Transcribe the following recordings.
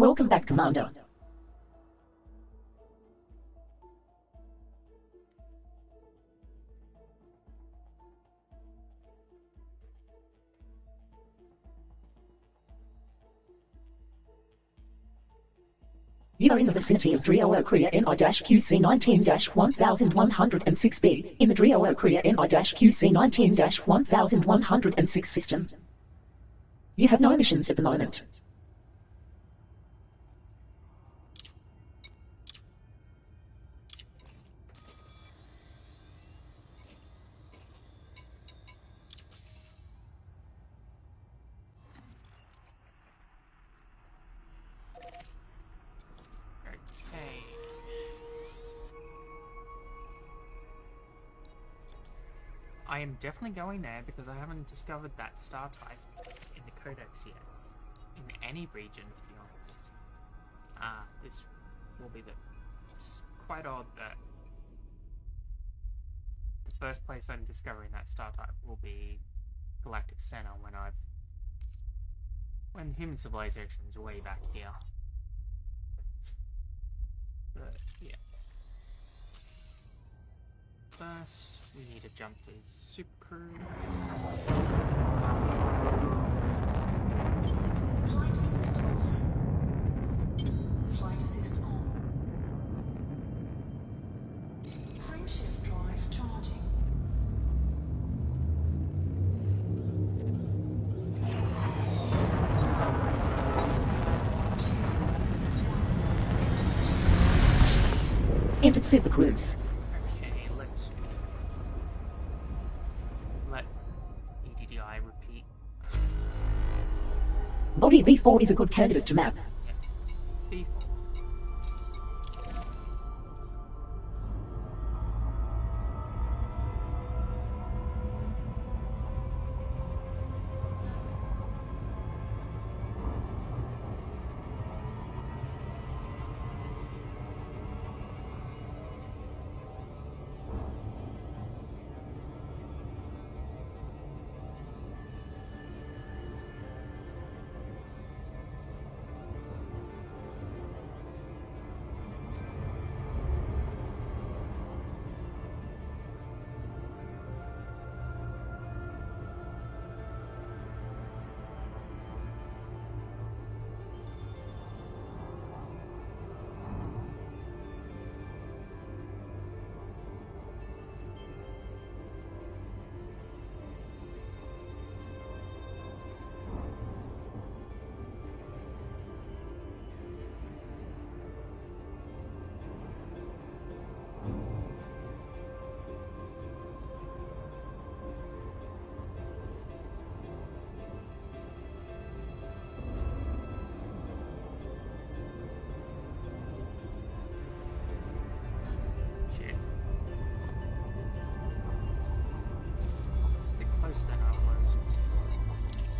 Welcome back, Commander. You are in the vicinity of Drio-Okria NI-QC19-1106B, in the Drio-Okria NI-QC19-1106 system. You have no missions at the moment. Okay. I am definitely going there because I haven't discovered that star type in the Codex yet. In any region, to be honest. This will be it's quite odd that the first place I'm discovering that star type will be Galactic Center when human civilization is way back here. But yeah. First, we need to jump to Super. Flight assist off. Flight assist on. Frameshift drive charging. Entered Super Cruise. Okay, let's let EDDI repeat. Body B4 is a good candidate to map. B4. Shit. A bit closer than I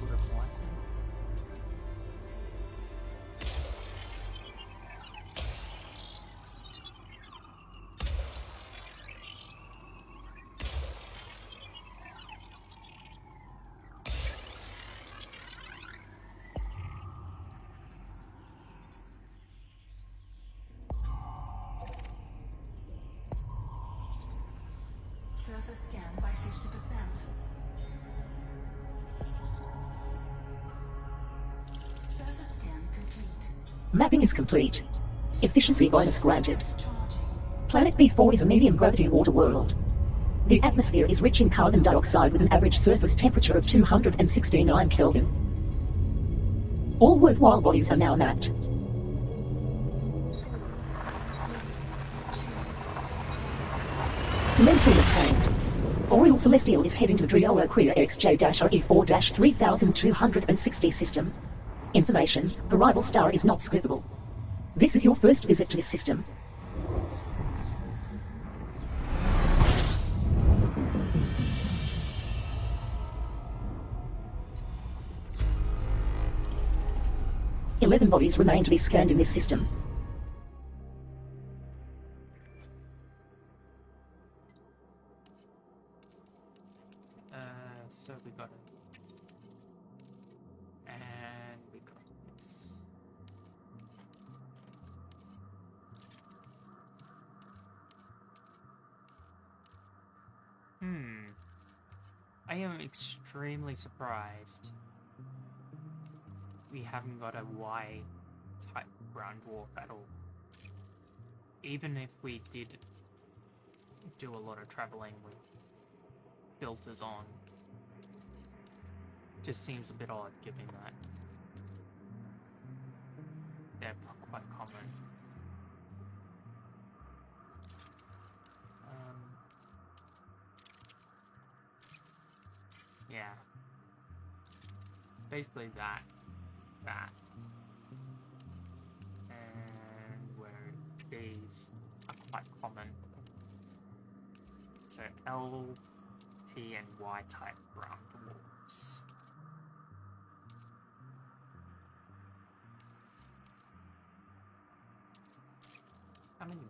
would have liked. Surface scan by 50%. Surface scan complete. Mapping is complete. Efficiency bonus granted. Charging. Planet B4 is a medium gravity water world. The atmosphere is rich in carbon dioxide with an average surface temperature of 269 Kelvin. All worthwhile bodies are now mapped. Telemetry obtained. Oriole Celestial is heading to the Drio-Okria XJ-E4-3260 system. Information: the rival star is not scoopable. This is your first visit to this system. Eleven bodies remain to be scanned in this system. So we got it. And we got this. I am extremely surprised we haven't got a Y-type ground warp at all. Even if we did do a lot of traveling with filters on, just seems a bit odd given that they're quite common. Yeah. Basically that. And where these are quite common. So L, T, and Y type ground warps. How many?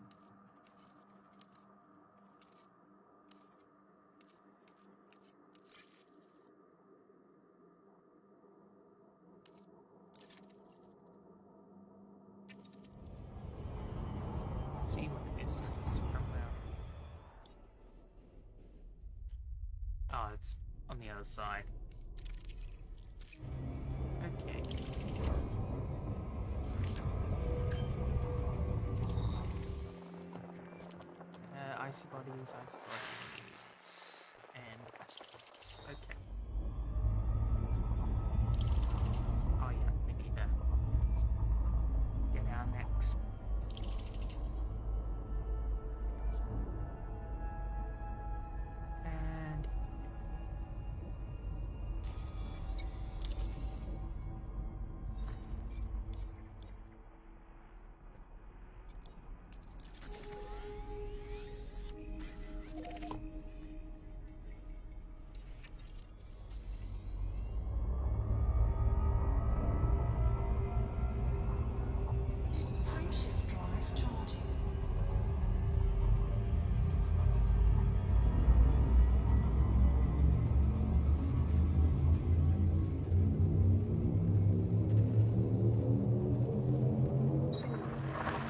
Let's see what this is from there. Oh, it's on the other side. Okay. Icy bodies, and astronauts. Okay. Oh yeah, we need to get our next. And Frameshift drive charging.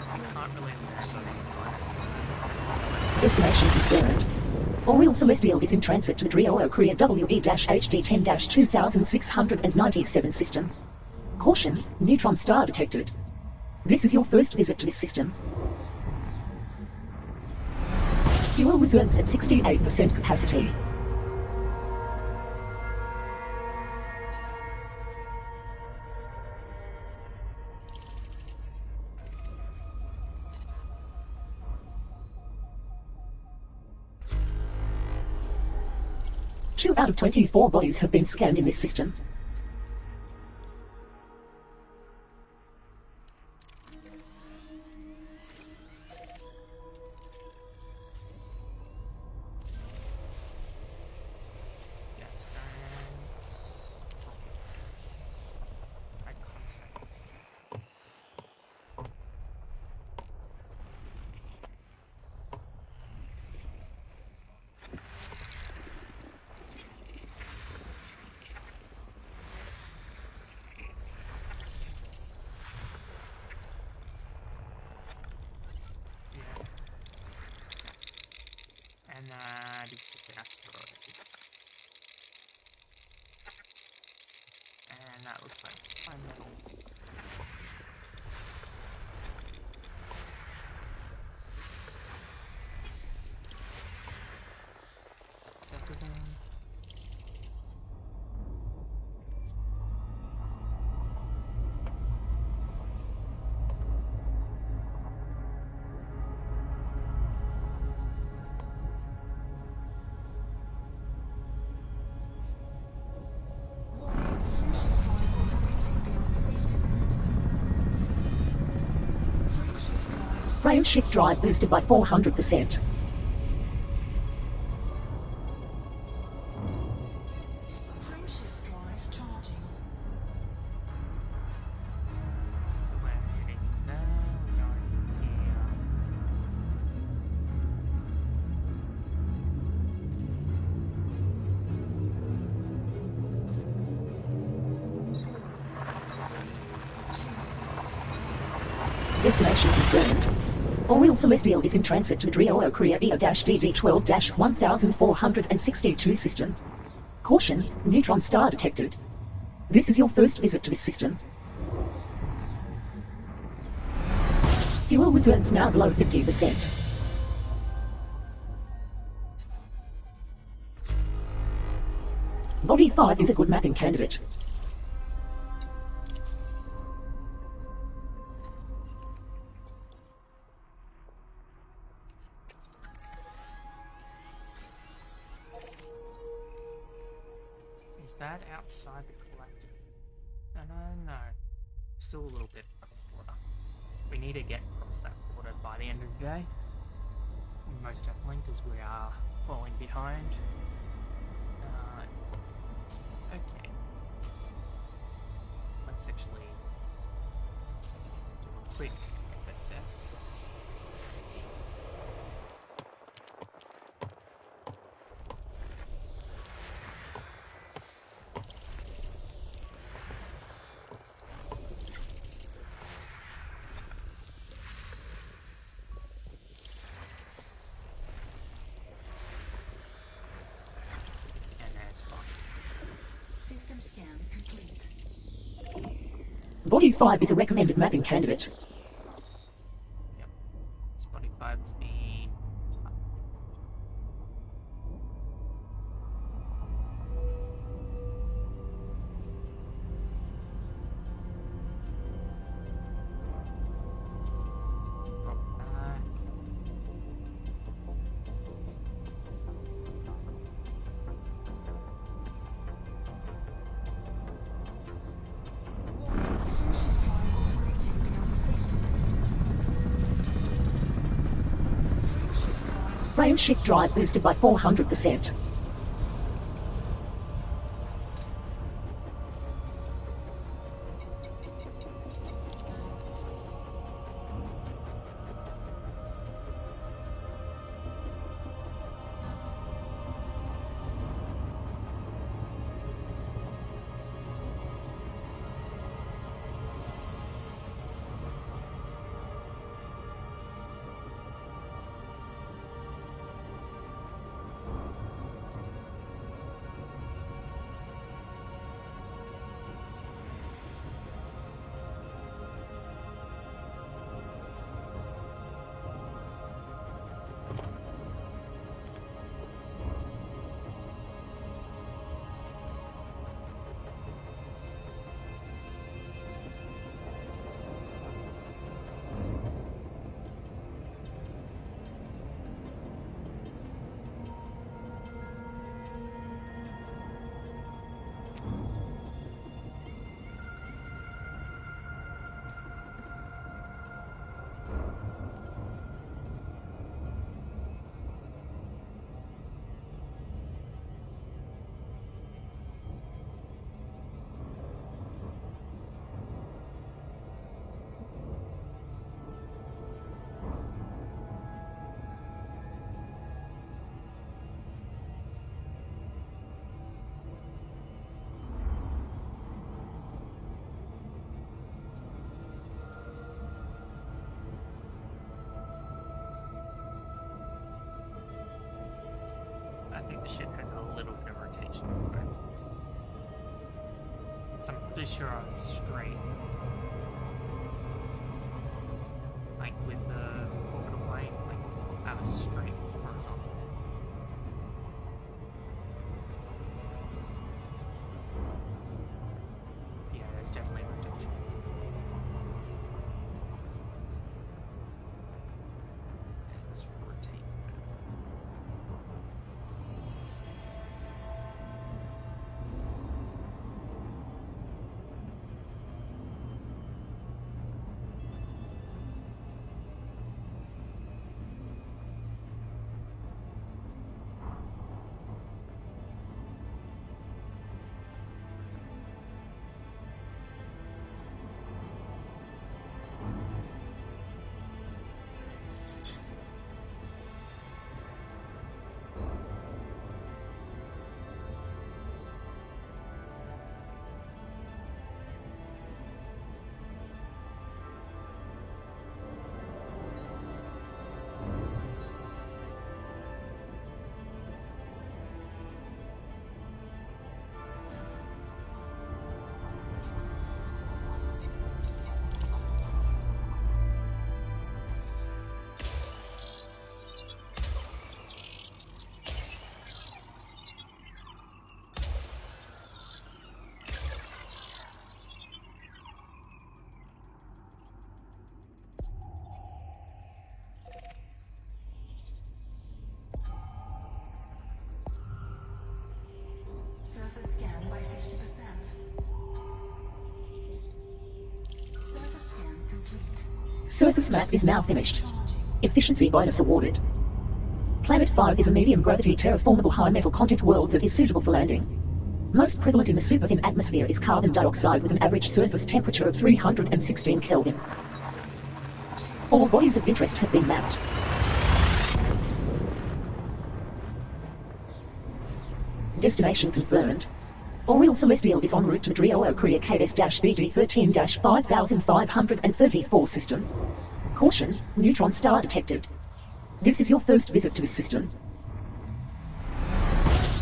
I can't really imagine any Destination confirmed. Oriel Celestial is in transit to the Drio Korea WE-HD10-2697 system. Caution, neutron star detected. This is your first visit to this system. Fuel reserves at 68% capacity. Two out of 24 bodies have been scanned in this system. gas giants. Eye contact. Yeah. And that is just an asteroid. And that looks like fine metal. That's everything. Warning, frameshift drive operating beyond safety limits. Frame shift drive boosted by 400%. Frameshift drive charging. So we're heading there, we're going here. Destination confirmed. Oriel Celestial is in transit to the Drio Korea EO-DD12-1462 system. Caution, neutron star detected. This is your first visit to this system. Fuel reserves now below 50%. Body 5 is a good mapping candidate. Is that outside the collector? No. Still a little bit from the border. We need to get across that border by the end of the day. Most definitely, because we are falling behind. Okay. Let's actually do a quick FSS. System scan complete. Body 5 is a recommended mapping candidate. Yep. Spotify's been drop back. Warning, frameshift drive operating beyond safety limits. Frameshift drive. Frame shift drive boosted by 400%. I think the ship has a little bit of rotation. So I'm pretty sure I was straight. Like with the orbital plane, like I was straight horizontal. Yeah, there's definitely rotation. Let's rotate. Surface map is now finished. Efficiency bonus awarded. Planet 5 is a medium gravity terraformable high metal content world that is suitable for landing. Most prevalent in the superthin atmosphere is carbon dioxide with an average surface temperature of 316 Kelvin. All bodies of interest have been mapped. Destination confirmed. Oriel Celestial is en route to Drio Korea KS-BG13-5534 system. Caution, neutron star detected. This is your first visit to this system.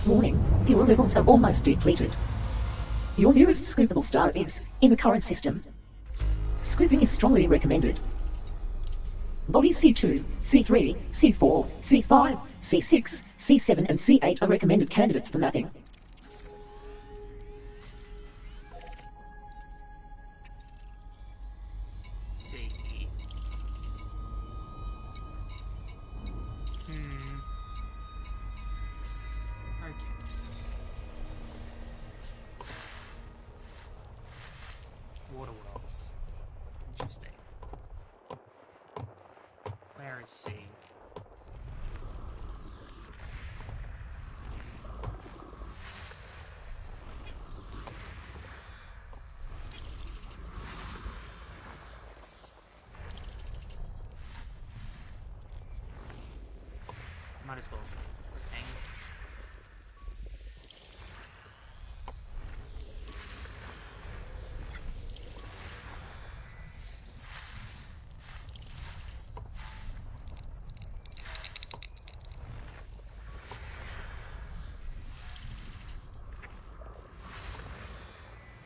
Warning, fuel levels are almost depleted. Your nearest scoopable star is in the current system. Scooping is strongly recommended. Bodies C2, C3, C4, C5, C6, C7 and C8 are recommended candidates for mapping. C. Okay. Water worlds. Interesting. Where is C? Might as well say. Hang.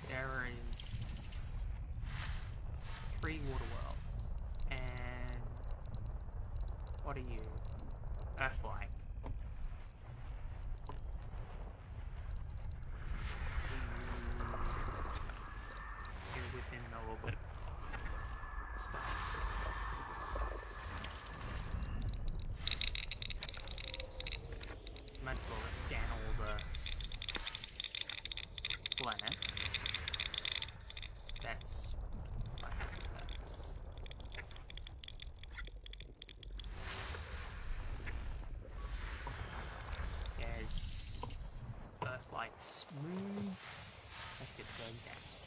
There is 3 water worlds, and what are you? Earth-like. You're within a little bit of space. Might as well scan all the planets. That's planets, that's there's Earth-like smooth. Let's get the gas.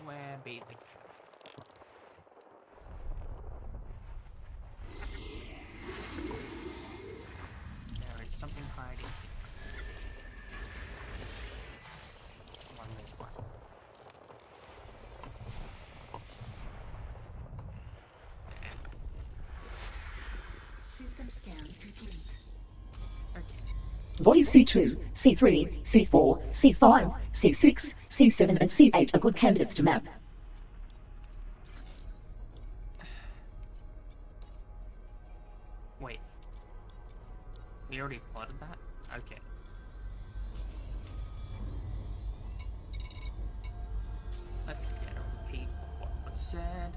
Where be the gas? There is something hiding here. It's one more one. System scan complete. Okay. Bodies C2, C3, C4, C5, C6, C7 and C8 are good candidates to map. Wait. We already plotted that? Okay. Let's get a repeat of what was said.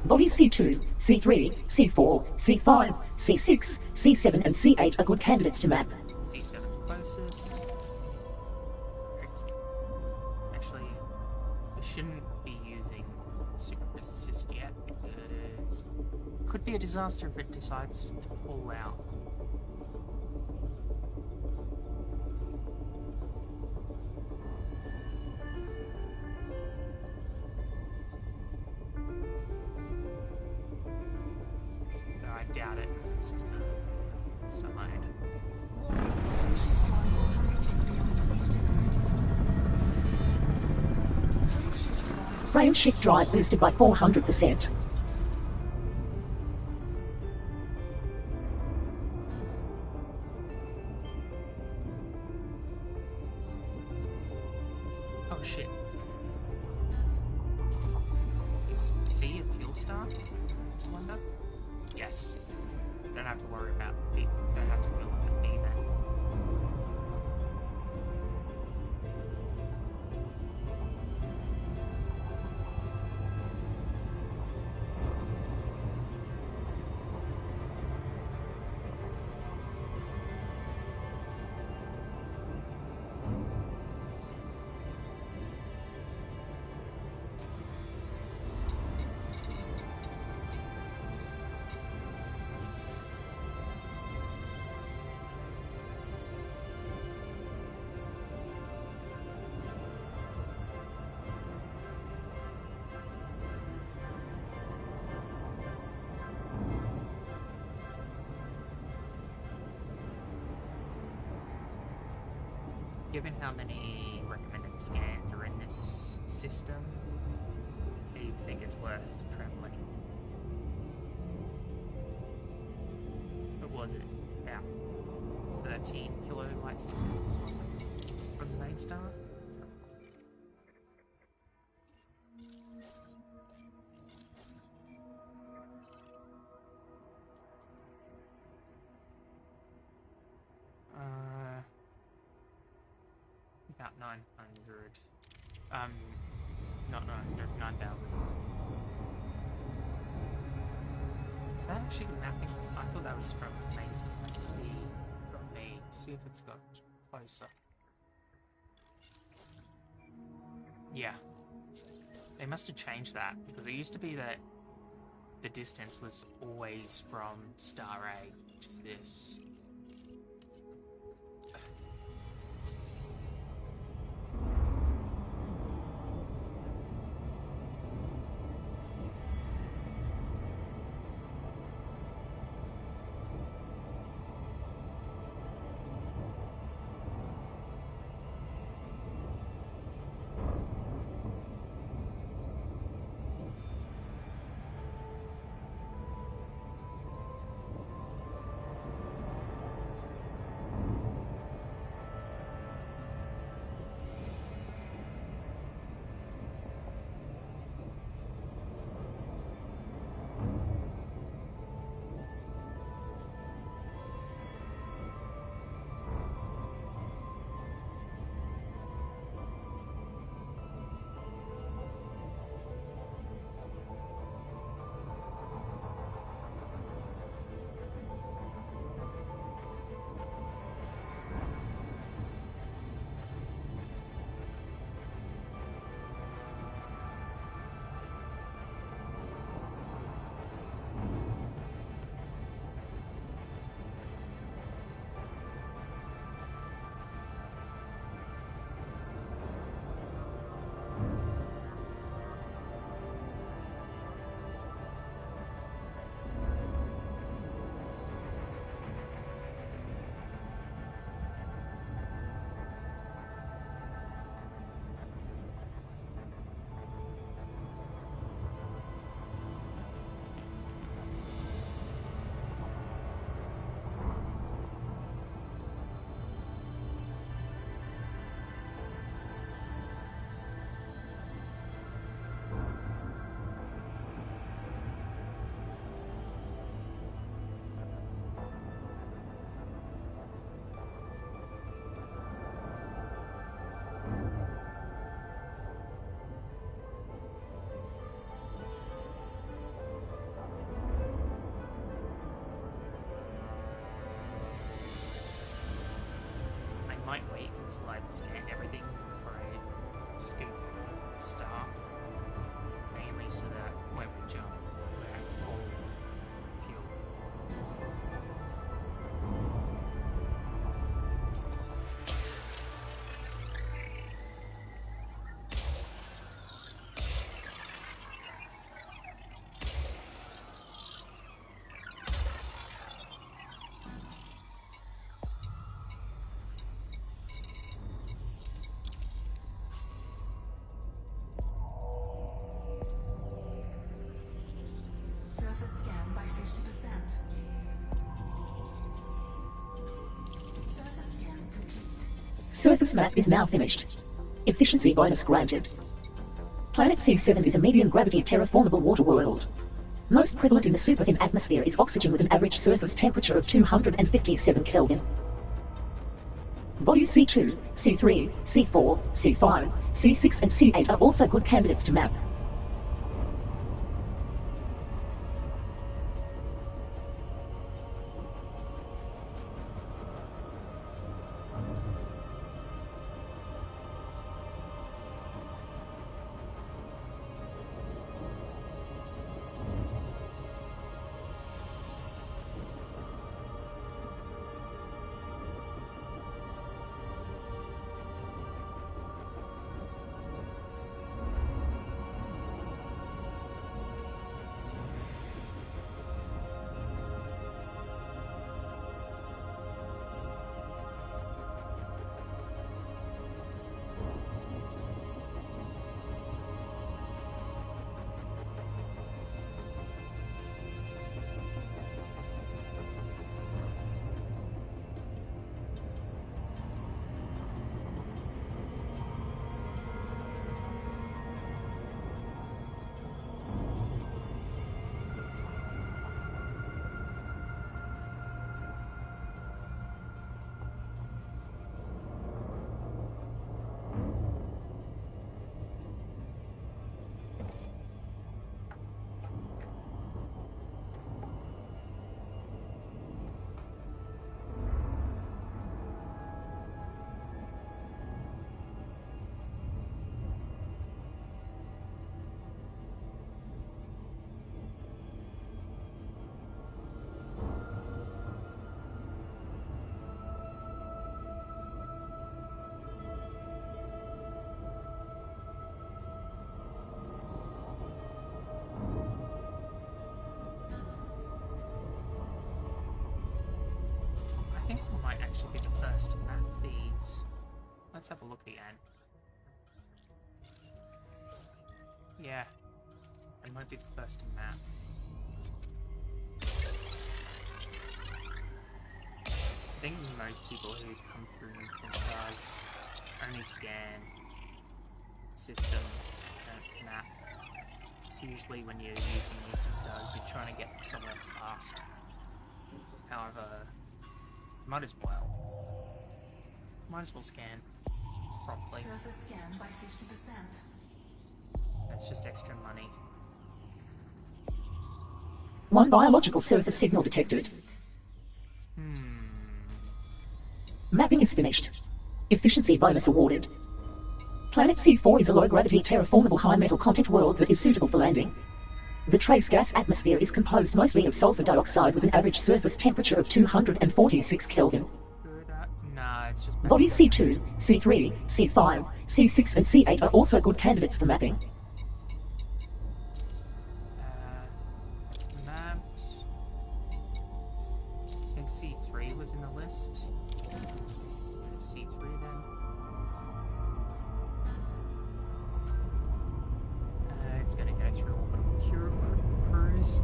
Bodies C2, C3, C4, C5, C6, C7 and C8 are good candidates to map. C7's closest. Okay. Actually, we shouldn't be using Super Assist yet because it could be a disaster if it decides to pull out. Though I doubt it, it's to the side. Warning, frameshift drive operating beyond safety limits. Frameshift drive. Frame shift drive boosted by 400%. Oh shit. Is C a fuel star? I wonder? Yes. don't have to worry about me. Don't have to worry about me then. Given how many recommended scans are in this system, do you think it's worth traveling? What was it? About 13 kilolight seconds, was it? From the main star? About 900. Not 900, 9,000. Is that actually mapping? I thought that was from main star. From me. See if it's got closer. Yeah. They must have changed that, because it used to be that the distance was always from star A, which is this. Might wait until I've scanned everything before I scoop the star, mainly so that when we jump, we're at full fuel. Surface scan by 50%. Surface scan complete. Surface math is now finished. Efficiency bonus granted. Planet C7 is a medium gravity terraformable water world. Most prevalent in the super-thin atmosphere is oxygen with an average surface temperature of 257 Kelvin. Bodies C2, C3, C4, C5, C6 and C8 are also good candidates to map. I think we might actually be the first to map these. Let's have a look again. Yeah, I might be the first to map. I think most people who come through Neutron Stars only scan system and map. It's usually when you're using Neutron Stars, you're trying to get somewhere fast. However, might as well scan properly. Surface scan by 50%. That's just extra money. One biological surface signal detected. Mapping is finished. Efficiency bonus awarded. Planet C4 is a low-gravity terraformable high-metal content world that is suitable for landing. The trace gas atmosphere is composed mostly of sulfur dioxide with an average surface temperature of 246 Kelvin. Nah, it's just... Bodies C2, C3, C5, C6 and C8 are also good candidates for mapping. Mapped. I think C3 was in the list. Let's go to C3 then. It's going to go through orbital cruise.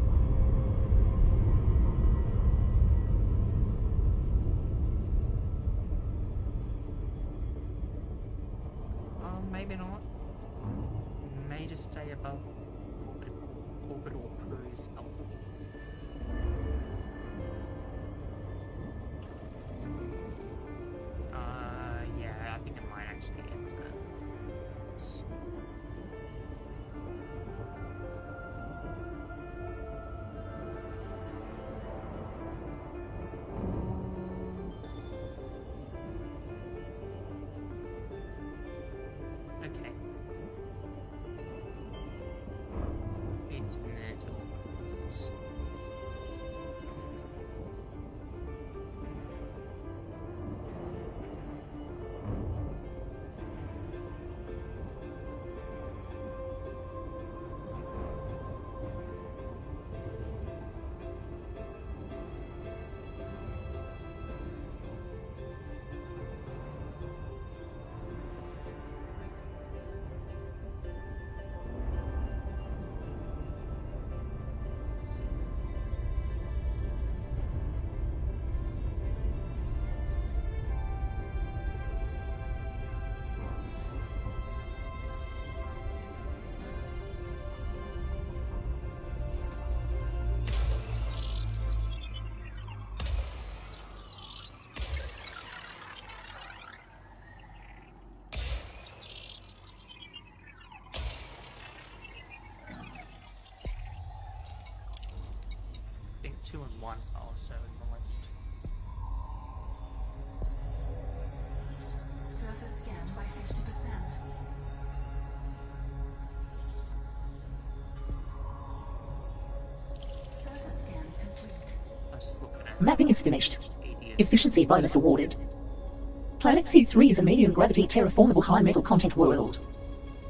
Oh, maybe not. May just stay above orbital cruise alpha. Yeah, I think it might actually enter. Okay. Internet. 2 and 1 also in the list. Surface scan by 50%. Surface scan complete. I was just looking at Mapping is finished. ADS. Efficiency bonus awarded. Planet C3 is a medium gravity terraformable high metal content world.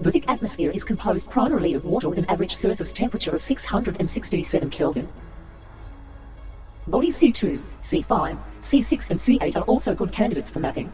The thick atmosphere is composed primarily of water with an average surface temperature of 667 Kelvin. Bodies C2, C5, C6 and C8 are also good candidates for mapping.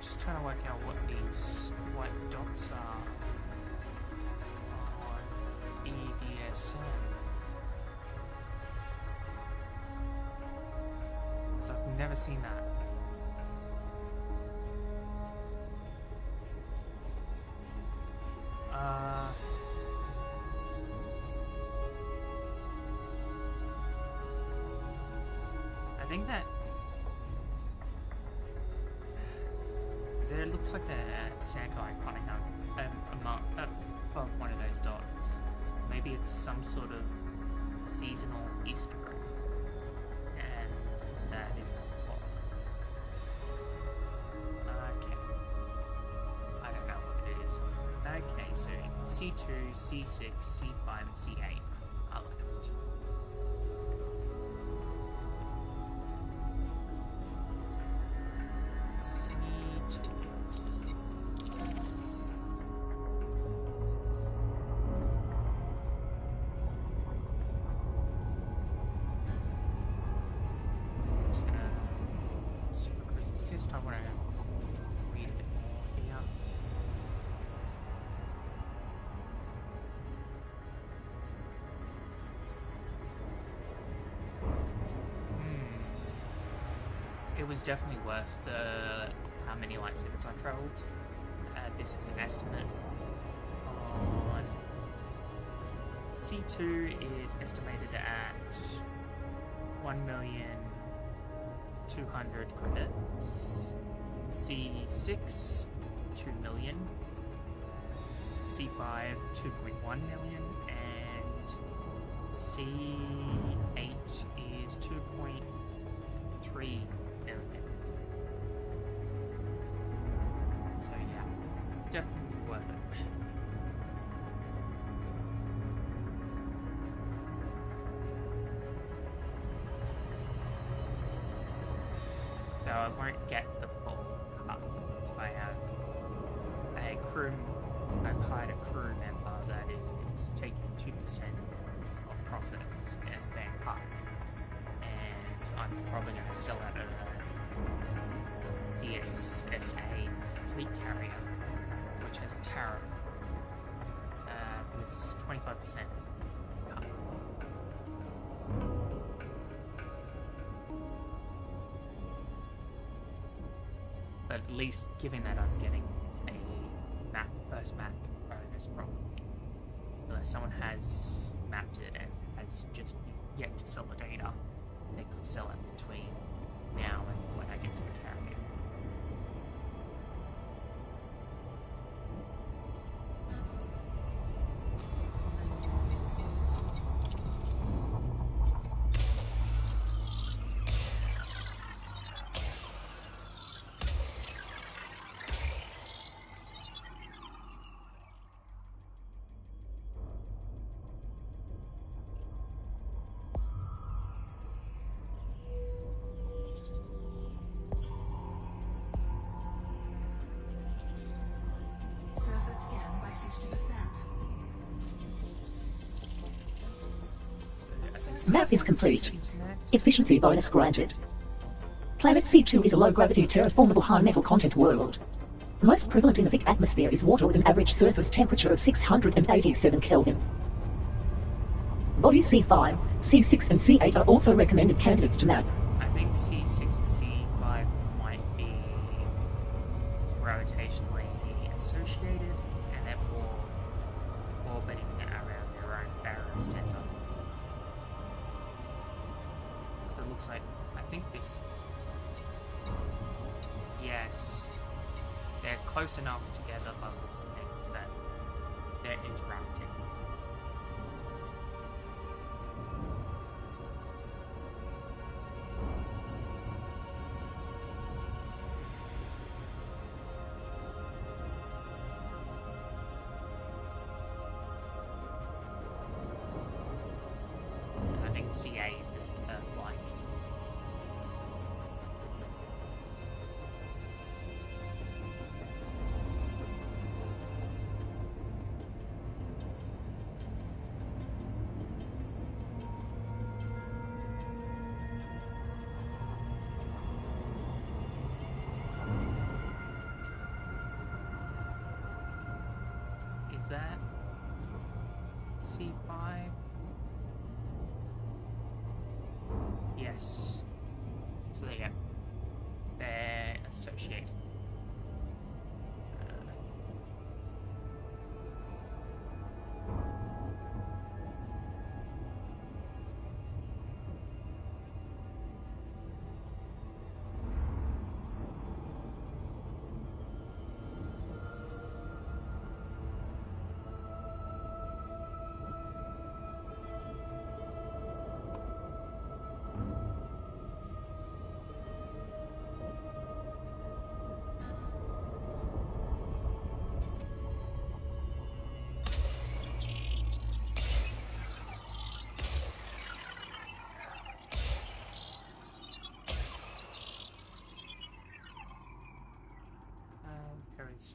Just trying to work out what these white dots are on EDSM. So I've never seen that. I think that there looks like a Santa icon above one of those dots. Maybe it's some sort of seasonal Easter egg, and that is the plot. Okay, I don't know what it is. Okay, so C2, C6, C5, and C8 are left. C2. Just gonna super cruise this. This time when I read a bit more here. It was definitely worth the how many light seconds I traveled. This is an estimate on C2 is estimated at 1,200,000 credits. C6 2 million. C5 2.1 million, and C8 is 2.3 million. So yeah, definitely worth it. So I won't get the full cut. So I have a crew. I've hired a crew member that is taking 2% of profits as their cut, and I'm probably going to sell out a DSSA fleet carrier, which has a tariff with 25% cut. But at least given that I'm getting a first map bonus probably, unless someone has mapped it and has just yet to sell the data, they could sell it between now and when I get to the carrier. Surface scan by 50%. Map is complete. Efficiency bonus granted. Planet C2 is a low-gravity terraformable high-metal content world. Most prevalent in the thick atmosphere is water with an average surface temperature of 687 Kelvin. Body C5, C6 and C8 are also recommended candidates to map. I think C6 and C5 might be gravitationally associated and therefore orbiting around their own barrow center. Because it looks like, I think this, yes, they're close enough together by the looks of things that they're interacting. I think C8 is the Earth-like. Is that C5? Yes. So there you go. They're associated. There is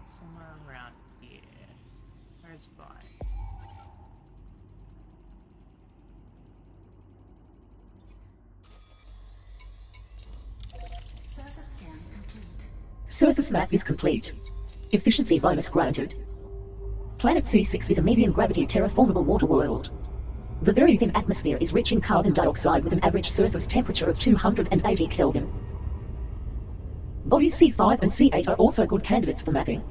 somewhere around here. Where's Vi? Surface scan complete. Surface map is complete. Efficiency bonus granted. Planet C6 is a medium gravity terraformable water world. The very thin atmosphere is rich in carbon dioxide with an average surface temperature of 280 Kelvin. Bodies C5 and C8 are also good candidates for mapping.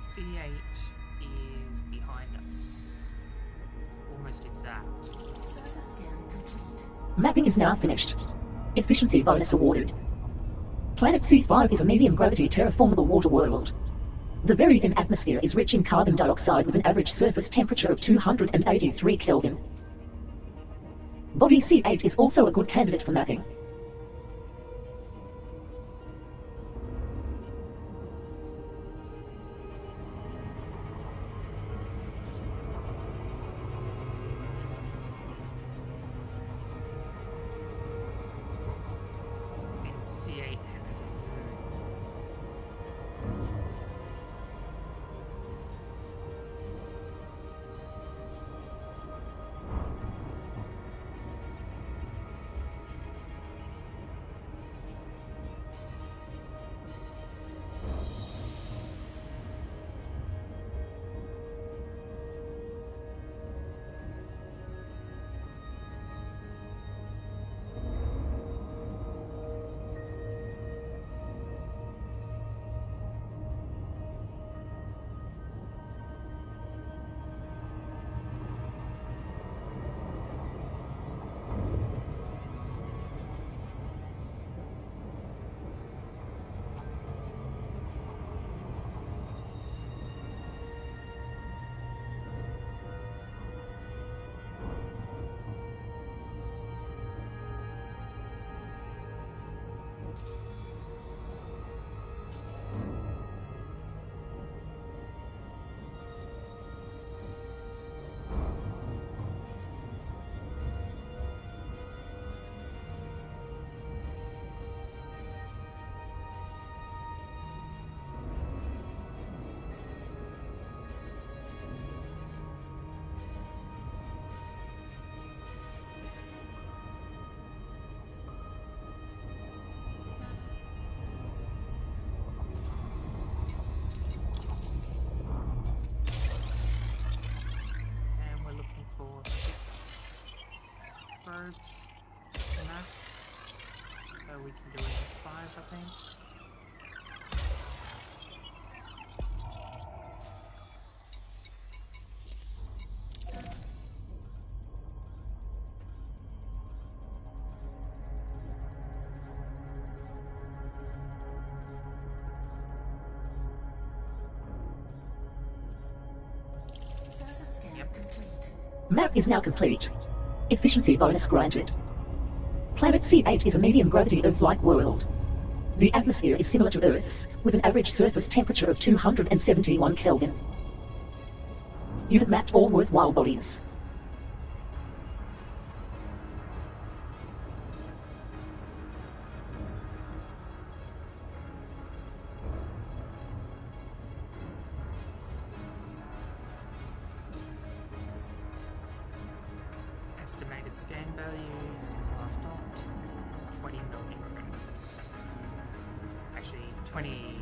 C8 is behind us. Almost exact. Surface scan complete. Mapping is now finished. Efficiency bonus awarded. Planet C5 is a medium gravity terraformable water world. The very thin atmosphere is rich in carbon dioxide with an average surface temperature of 283 Kelvin. Body C8 is also a good candidate for mapping. And C8 has a moon. orbs max. So we can do it in 5, I think. Surface scan Yep. complete. Map is now complete. Efficiency bonus granted. Planet C8 is a medium gravity Earth-like world. The atmosphere is similar to Earth's, with an average surface temperature of 271 Kelvin. You have mapped all worthwhile bodies. Estimated scan value since last dot, 20 millimeters. Actually, 20.1 millimeters.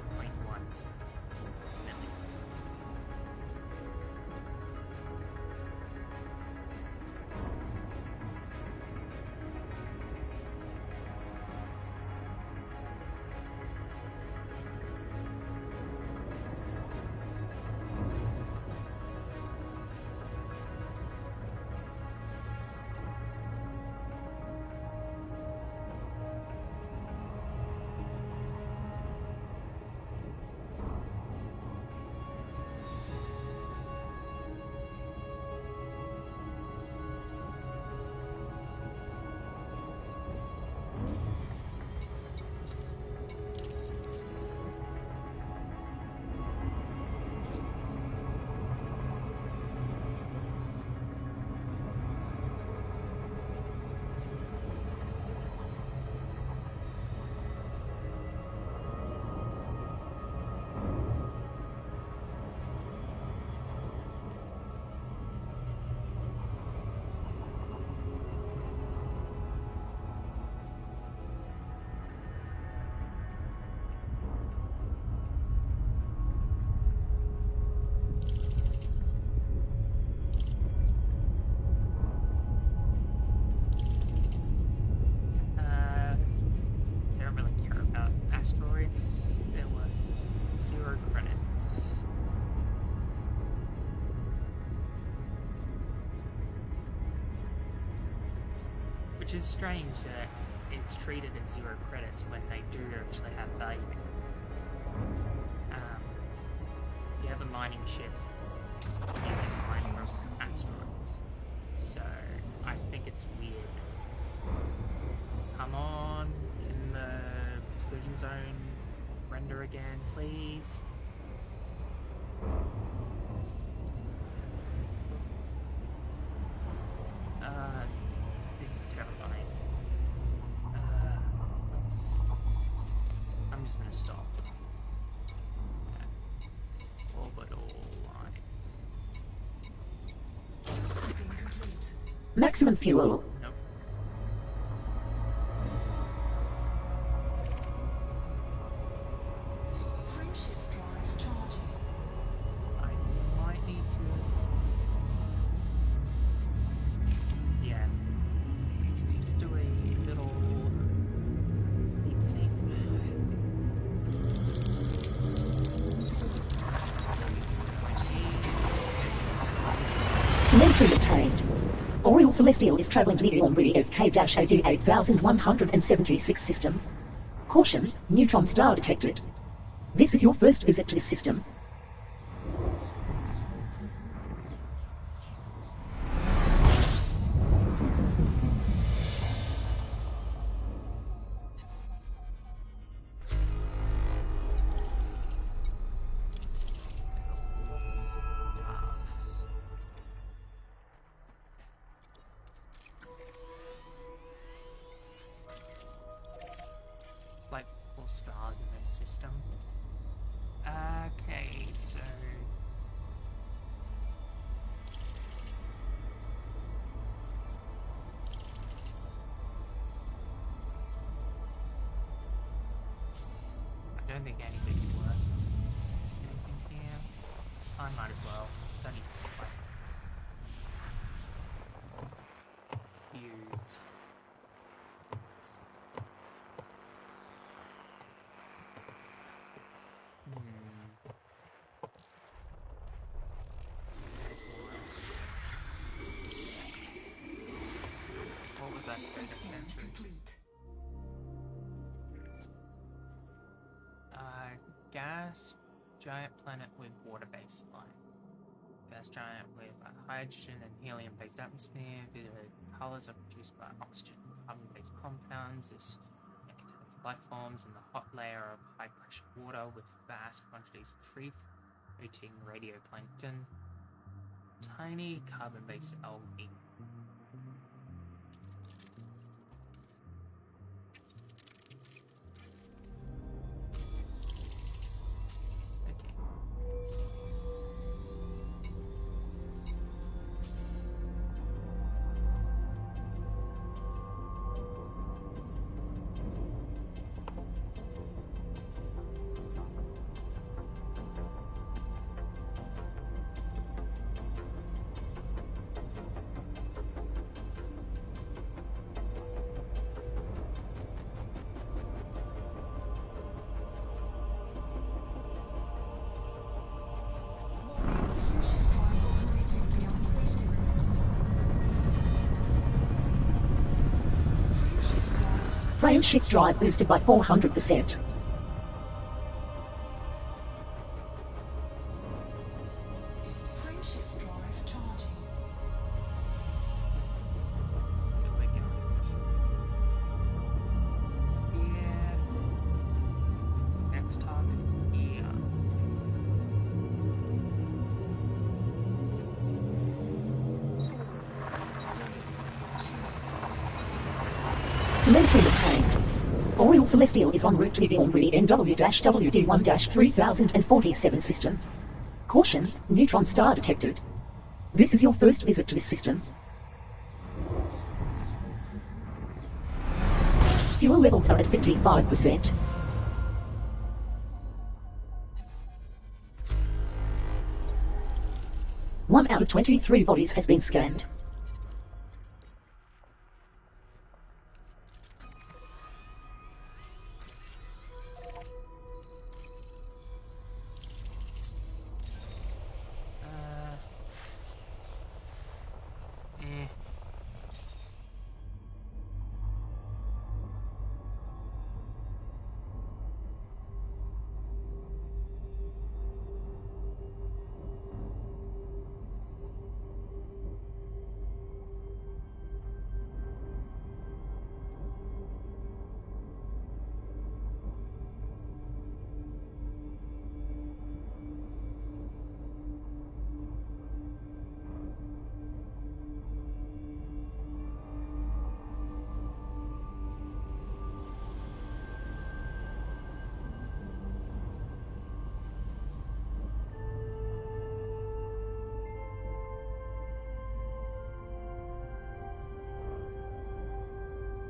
They don't really care about asteroids. They're worth 0 credits. Which is strange that it's treated as 0 credits when they do actually have value. If you have a mining ship, you can mine from asteroids. So I think it's weird. Come on, can the exclusion zone render again, please? This is terrifying. I'm just gonna stop. Orbital lines. Sweeping complete. Maximum fuel. Nope. Frameshift drive charging. I might need to. Yeah. Just do a little heat sink. Telemetry obtained. Oriole Celestial is traveling to the Ormri FK-AD 8176 system. Caution, neutron star detected. This is your first visit to this system. Tasks. It's like 4 stars in this system. Okay, so I don't think anything will work. Anything here? I might as well. It's only like use. that codec Scan center. complete. Gas giant planet with water-based life. Gas giant with a hydrogen and helium-based atmosphere. The colors are produced by oxygen and carbon-based compounds. This contains life forms in the hot layer of high-pressure water with vast quantities of free-floating radioplankton, tiny carbon-based algae. Frameshift drive operating beyond safety limits. Frameshift drives. Frameshift drive boosted by 400%. Frameshift drive charging. So we're going here. Next target here. Telemetry obtained. Oriole Celestial is en route to the Ormbury NW-WD1-3047 system. Caution, neutron star detected. This is your first visit to this system. Fuel levels are at 55%. One out of 23 bodies has been scanned. Eh.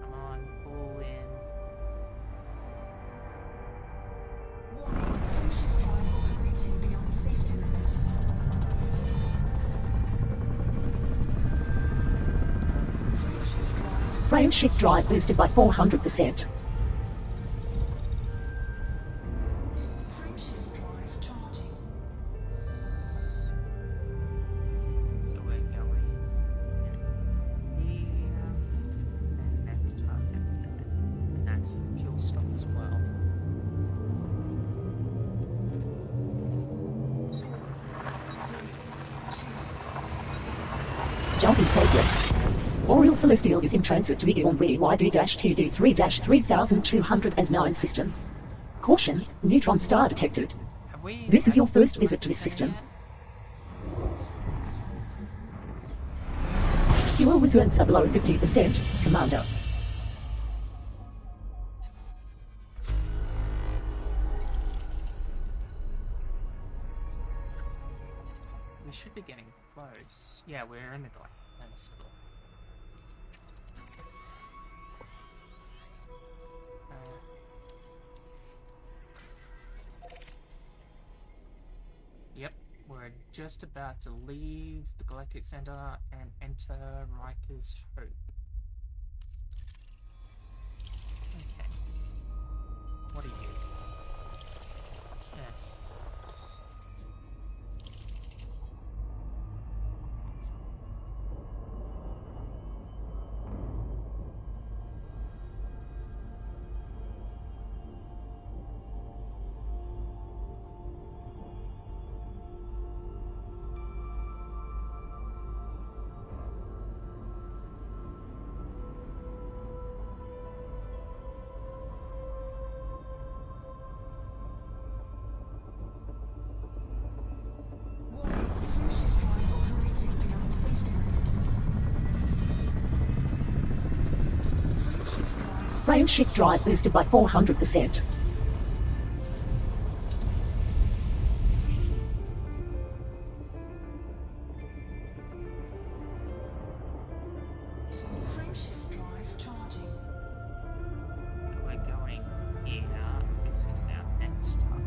Come on, pull in. Warning, frameshift drive operating beyond safety limits. Frameshift drives. Frameshift drive boosted by 400%. Frameshift drive charging. So we're going here. And next target. And that's fuel stop as well. Jump in progress. Oriole Celestial is in transit to the Ormbury YD-TD3-3209 system. Caution, neutron star detected. Have we? This is your had first to visit to this understand system. yet? Fuel reserves are below 50%, Commander. We should be getting close. Yeah, we're in the galactic hemisphere. Yep, we're just about to leave the Galactic Center and enter Riker's Hope. Okay. What are you? Yeah. Frameshift drive boosted by 400%. Frameshift drive charging. We're going here. This is our next target.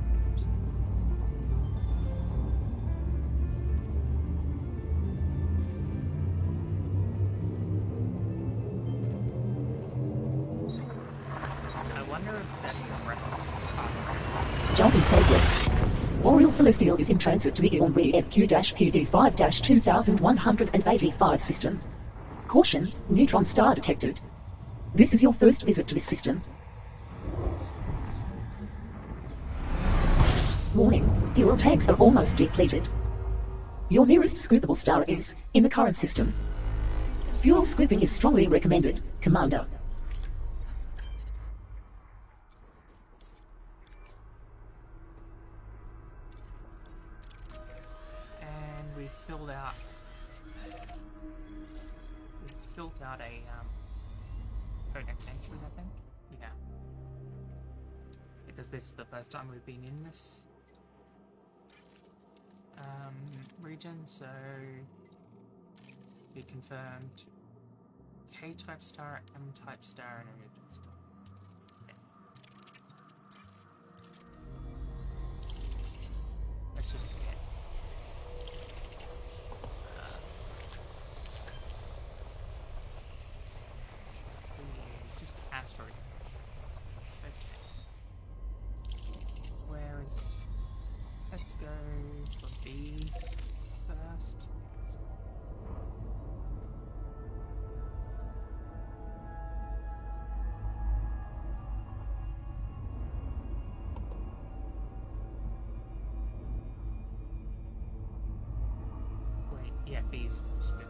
I wonder if that's a reference to Star Trek. Jump in progress. Oriel Celestial is in transit to the Ilonri FQ-PD5-2185 system. Caution, neutron star detected. This is your first visit to this system. Warning, fuel tanks are almost depleted. Your nearest scoopable star is in the current system. Fuel scooping is strongly recommended, Commander. And we filled out a codex entry, I think. Yeah. Because this is the first time we've been in this region, so we confirmed K-type star, M-type star, and a neutron star. Okay. Let's just get just asteroid. Okay. Where is? Let's go for B first. Wait, yeah, B's good.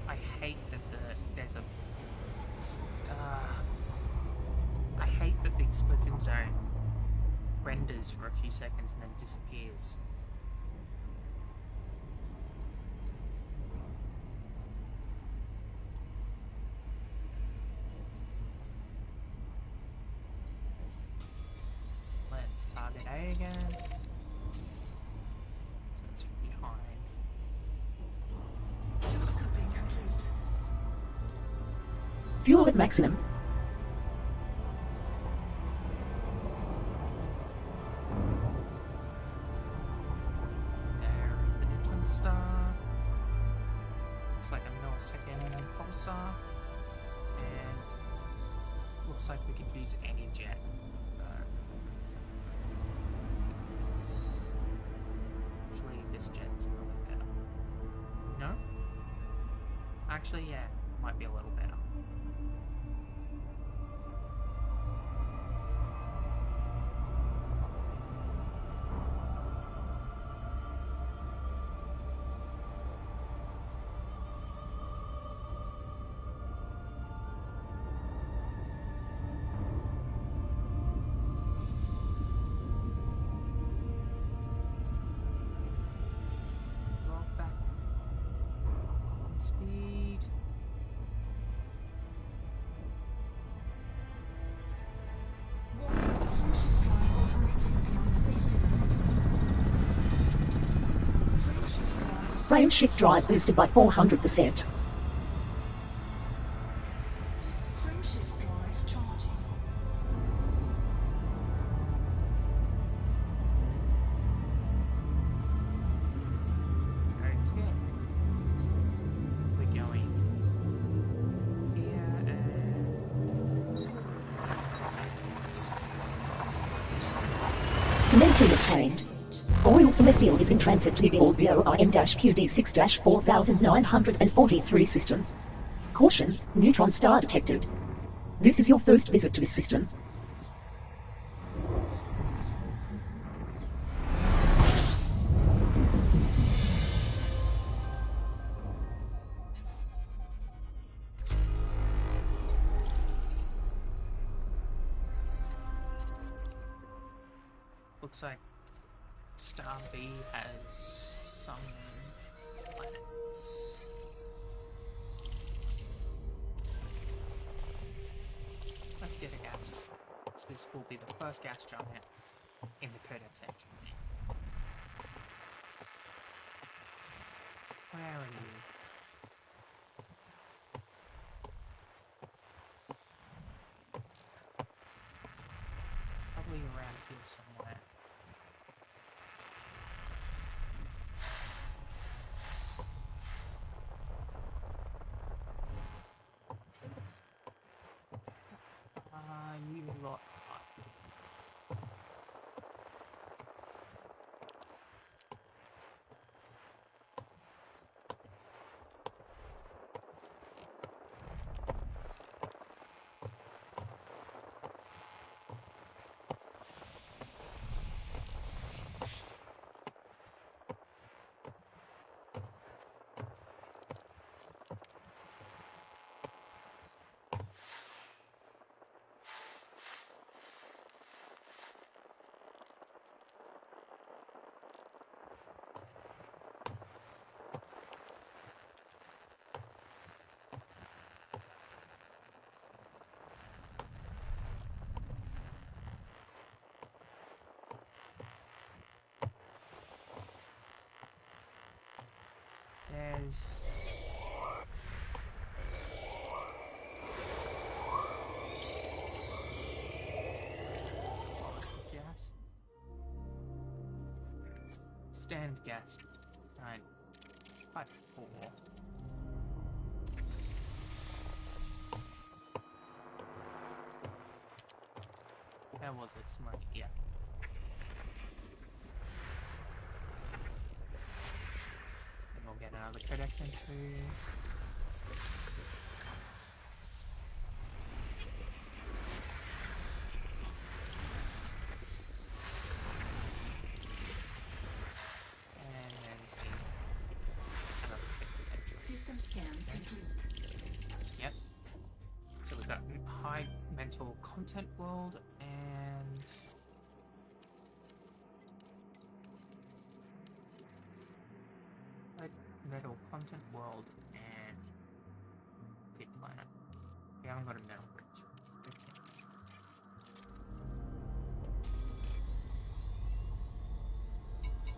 I hate that I hate that the explosion zone renders for a few seconds and then disappears. Let's target A again. So it's behind. Fuel scooping complete. Fuel at maximum. There is the neutron star. Looks like a millisecond pulsar. And looks like we could use any jet. Actually, this jet's probably better. No? Actually, yeah, might be a little better. Roll back. Speed. Warning, frameshift drive operating beyond safety limits. Frameshift drive. Frameshift drive boosted by 400%. Frameshift drive charging. Okay. We're going here and Telemetry obtained. Oriole Celestial is in transit to the Orbio IM-QD6-4943 system. Caution, neutron star detected. This is your first visit to this system. Looks like Star B has some planets. Let's get a gas giant. So this will be the first gas giant in the Codex Entry. Where are you? Probably around here somewhere. You lot. There's gas. Standard gas. Right. 5-4. Where was it? Somewhere here. We'll get another Codex entry. And then see another Codex entry. System scan complete. Yep. So we've got high mental content world and metal content world and pit planet. We haven't got a metal bridge. Okay.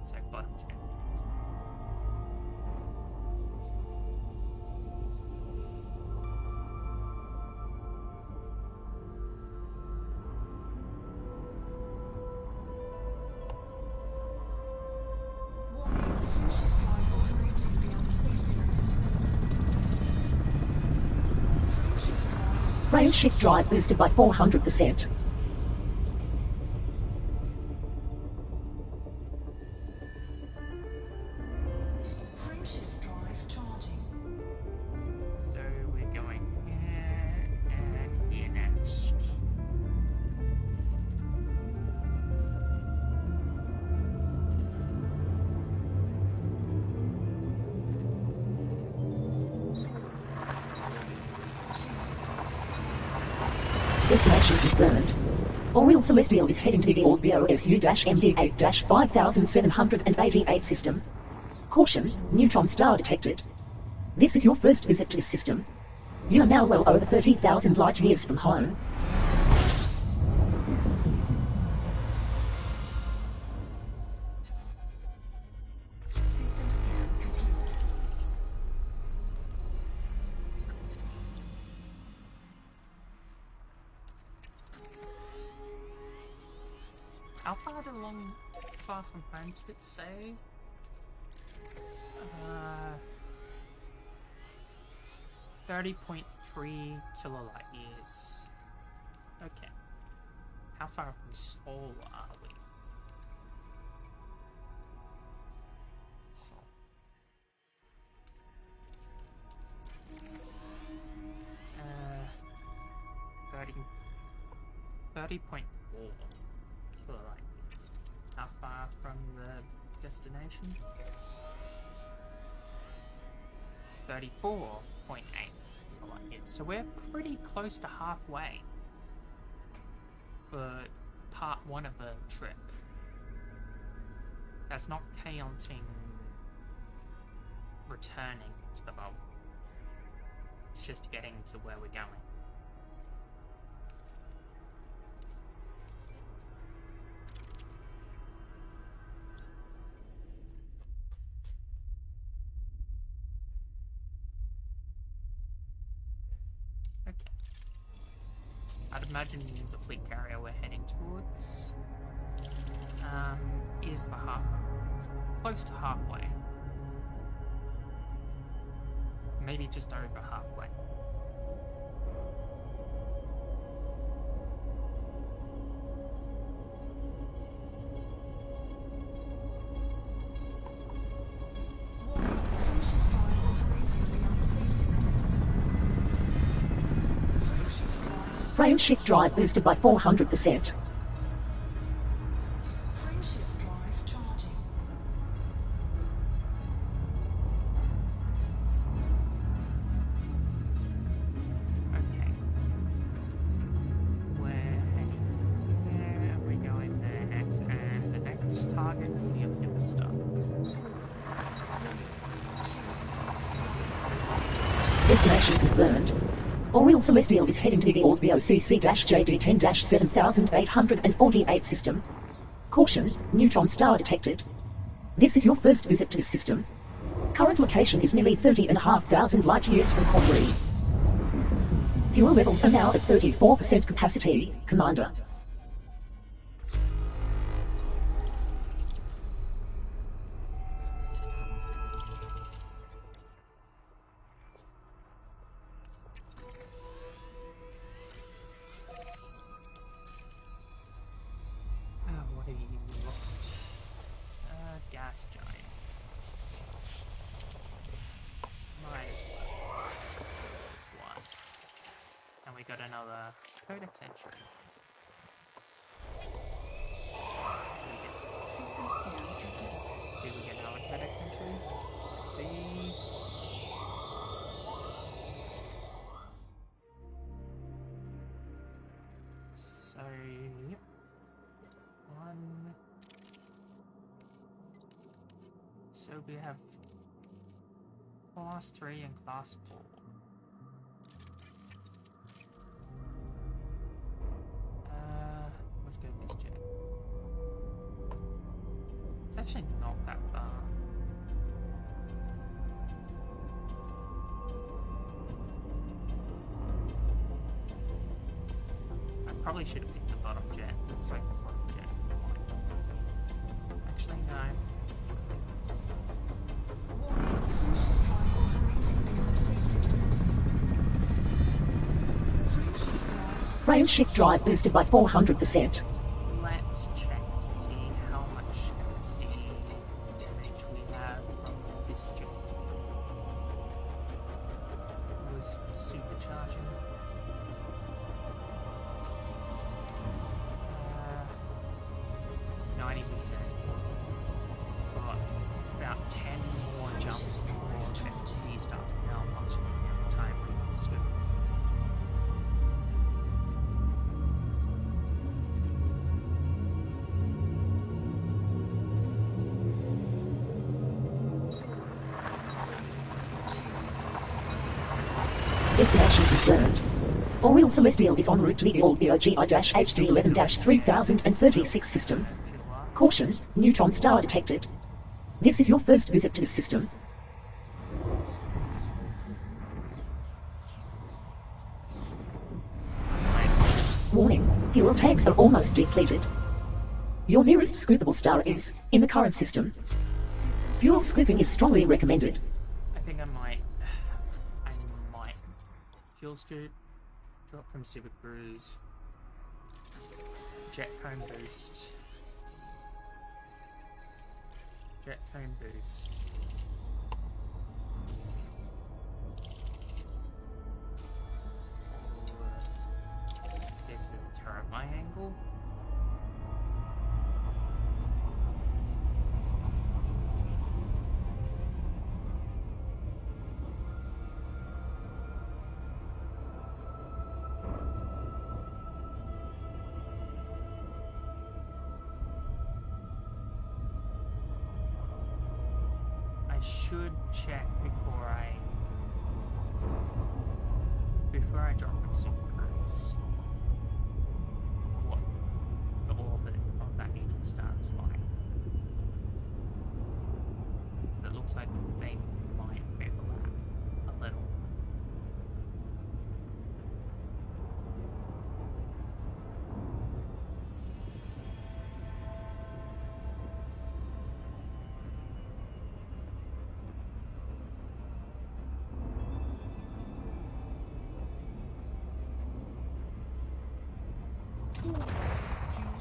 So bottom check. Warning, frameshift drive operating beyond safety limits. Frameshift drives. Frameshift drive boosted by 400%. Frameshift drive charging. So we're going here and here next. Destination confirmed. Oriole Celestial is heading to the Orbio SU-MD8-5788 system. Caution, neutron star detected. This is your first visit to this system. You are now well over 30,000 light years from home. System scan complete. How far from home did it say? 30.3 kilolight years. Okay. How far from Sol are we? Sol. 30.4 kilobytes. How far from the destination? 34.8 kilobytes. So we're pretty close to halfway for part 1 of the trip. That's not counting returning to the vault. It's just getting to where we're going. Okay. I'd imagine the fleet carrier we're heading towards is the close to halfway. Maybe just over halfway. Warning, frameshift drive operating beyond safety limits. Frameshift drive. Frameshift drive boosted by 400%. Frameshift drive charging. Okay. We're heading there, we're going there next, and the next target will be a fuel stop. Destination confirmed. Oriel Celestial is heading to the old BOCC-JD10-7848 system. Caution, neutron star detected. This is your first visit to the system. Current location is nearly 30,500 light years from Conbury. Fuel levels are now at 34% capacity, Commander. What have you looked? Gas giants. Might as well. There's one. And we got another codex entry. System scan complete. Did we get another codex entry? Let's see. So, yep. One. So we have class 3 and class 4. Let's go this jet. It's actually not that far. I probably should have picked the bottom jet. It's like the bottom jet. Actually, no. Warning, frameshift drive operating beyond safety limits. Frameshift drive. Frameshift drive boosted by 400%. Let's check to see how much MSD damage we have from this jet. Was supercharging. 90%. Got about 10 more jumps before MSD starts malfunctioning every time we swim. Destination confirmed. Oriel Celestial is en route to the old BOGI-HD11-3036 system. Caution, neutron star detected. This is your first visit to the system. Warning, fuel tanks are almost depleted. Your nearest scoopable star is in the current system. Fuel scooping is strongly recommended. I think I might. Fuel scoop. Drop from Super Cruise. jet cone boost. Jet cone boost. There's a turret my angle. Should check before I drop in Super Cruise what the orbit of that neutron star is like. So it looks like they might overlap a little. Fuel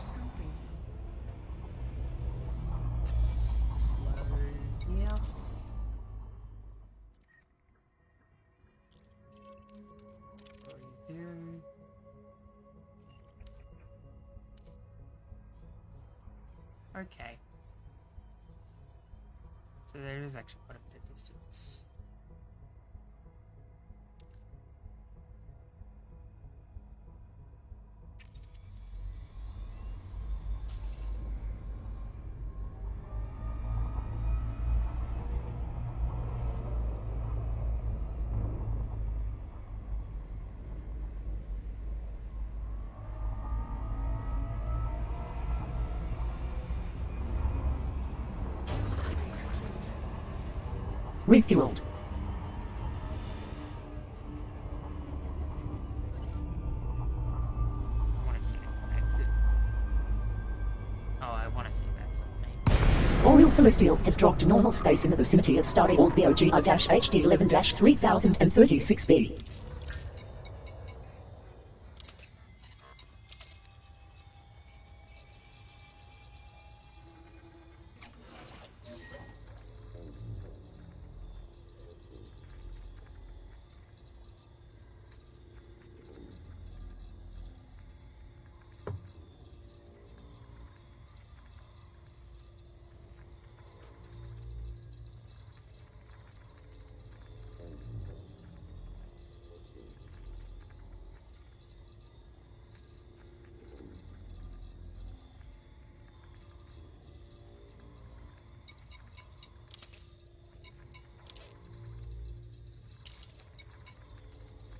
scoping. Slow here. What do you do? Okay. So there is actually quite a bit of distance. Refueled. I want to see exit. Oh, I want to see exit. Maybe. Oriole Celestial has dropped to normal space in the vicinity of Starry-Orb BOGR-HD11-3036b.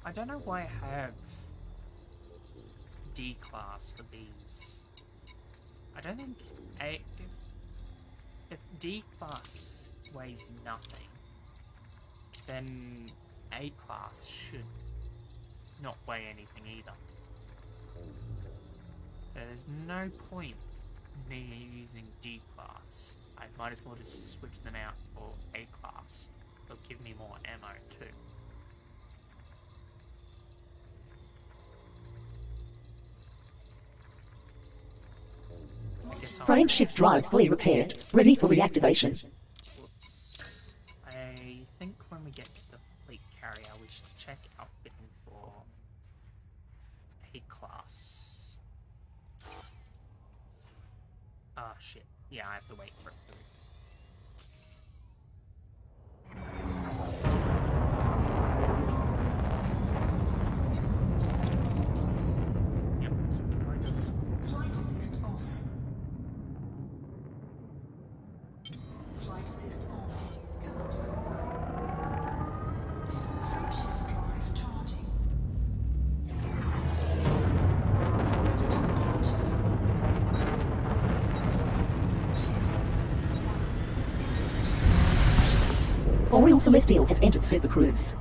I don't know why I have D class for these. I don't think if D class weighs nothing, then A class should not weigh anything either. There's no point in me using D class. I might as well just switch them out for A class. They'll give me more ammo too. Frameshift drive fully repaired, ready for reactivation. Whoops. I think when we get to the fleet carrier, we should check outfitting for A class. Ah, shit. Yeah, I have to wait for it to. Yep, that's what it works. Flight assist off. Flight assist on. Cannot comply. Frameshift drive charging. Ready to engage. Oriole Celestial has entered Super Cruise. And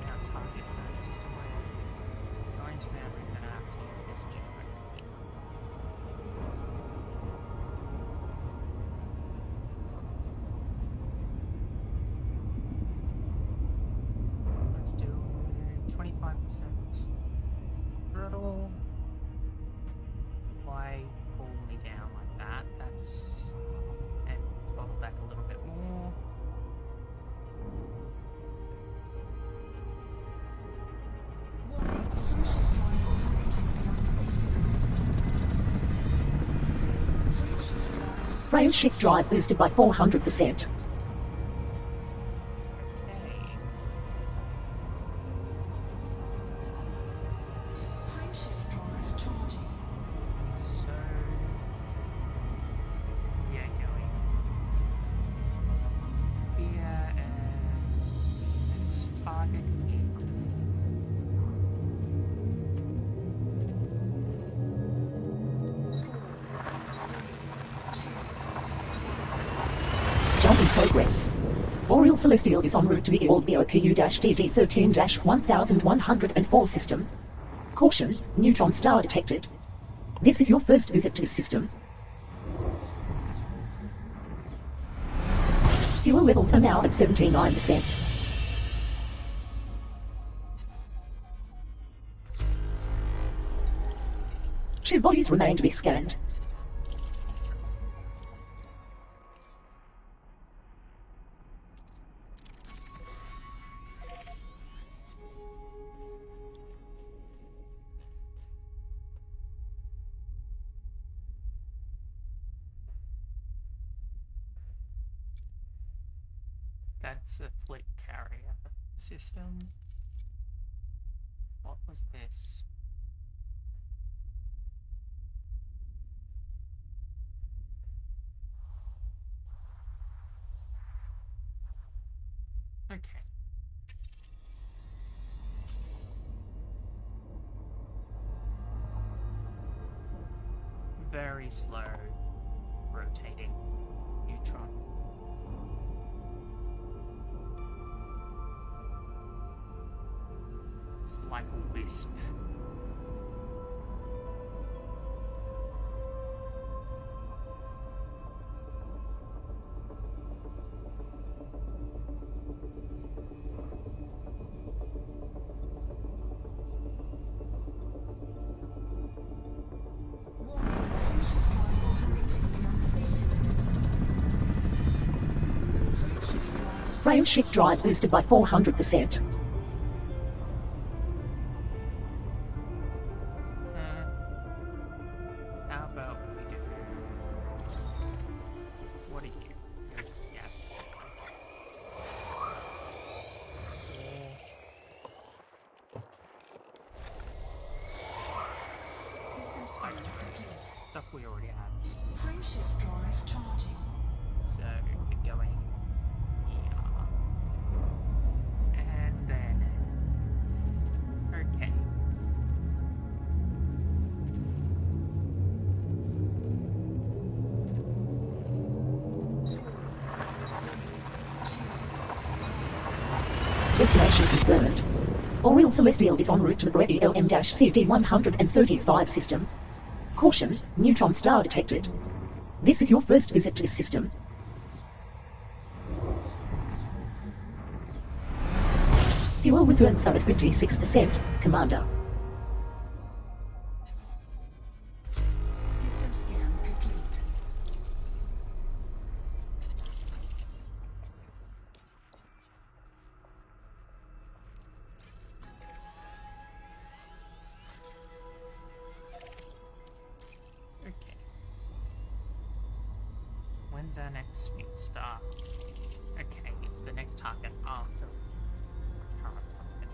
our target system we're going to now, we're going to have to use this generator here. Let's do 25% Set throttle. Why pull me down like that? That's... And throttle back a little bit more. Warning, through shift drive operating beyond safety limits. Frame shift drive. Frame shift drive boosted by 400%. Okay. Frame shift drive charging. So... Yeah, going here and next target vehicle. Jump in progress. Oriole Celestial is en route to the old BOPU-DD13-1104 system. Caution, neutron star detected. This is your first visit to the system. Fuel levels are now at 79%. Two bodies remain to be scanned. That's a fleet carrier system. What was this? Okay. Very slow rotating neutron. It's like a wisp. Warning, frame shift drive operating beyond safety limits. Frame shift drive. Frame shift drive boosted by 400%. How about we do... What are you? You're just a gas tank. System scan complete. Stuff we already have. Frame shift drive charging. So we're going here. And then... Okay. Destination confirmed. Oriole Celestial is en route to the Goretti LM-CD135 system. Caution, neutron star detected. This is your first visit to this system. Fuel reserves are at 56%, Commander. System scan complete. Okay. When's our next new start? Okay, it's the next target after my current target.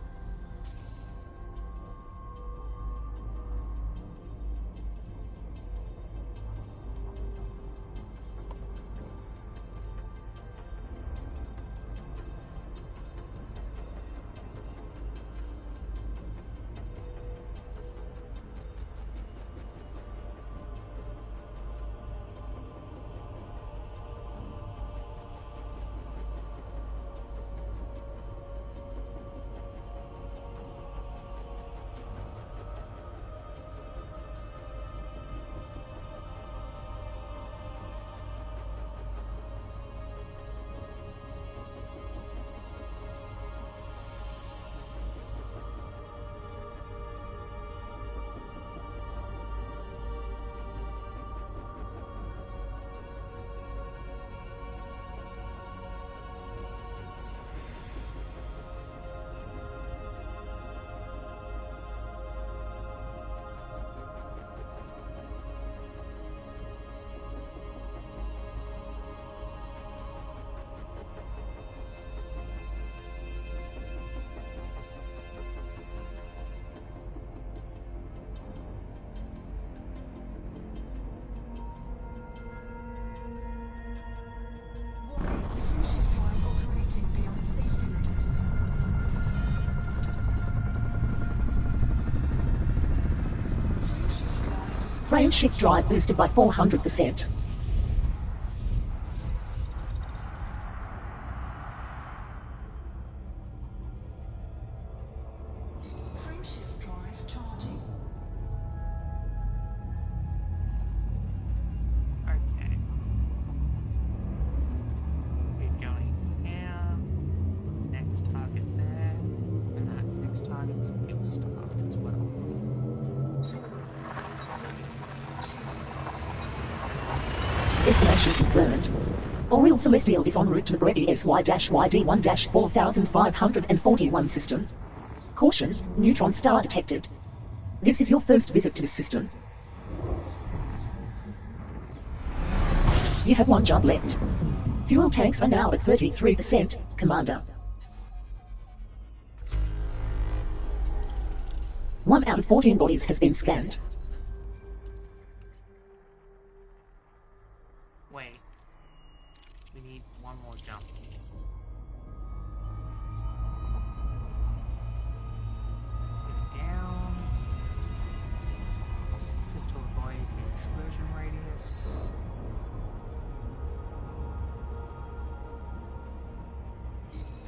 Frame shift drive boosted by 400%. Frameshift drive charging. Okay. Keep going here. Next target there. And that next target's Fuel Star as well. Destination confirmed. Oriel Celestial is en route to the Brevy SY-YD1-4541 system. Caution, neutron star detected. This is your first visit to this system. You have one job left. Fuel tanks are now at 33%, Commander. 1 out of 14 bodies has been scanned. Wait. We need one more jump. Let's go down. Just to avoid the exclusion radius.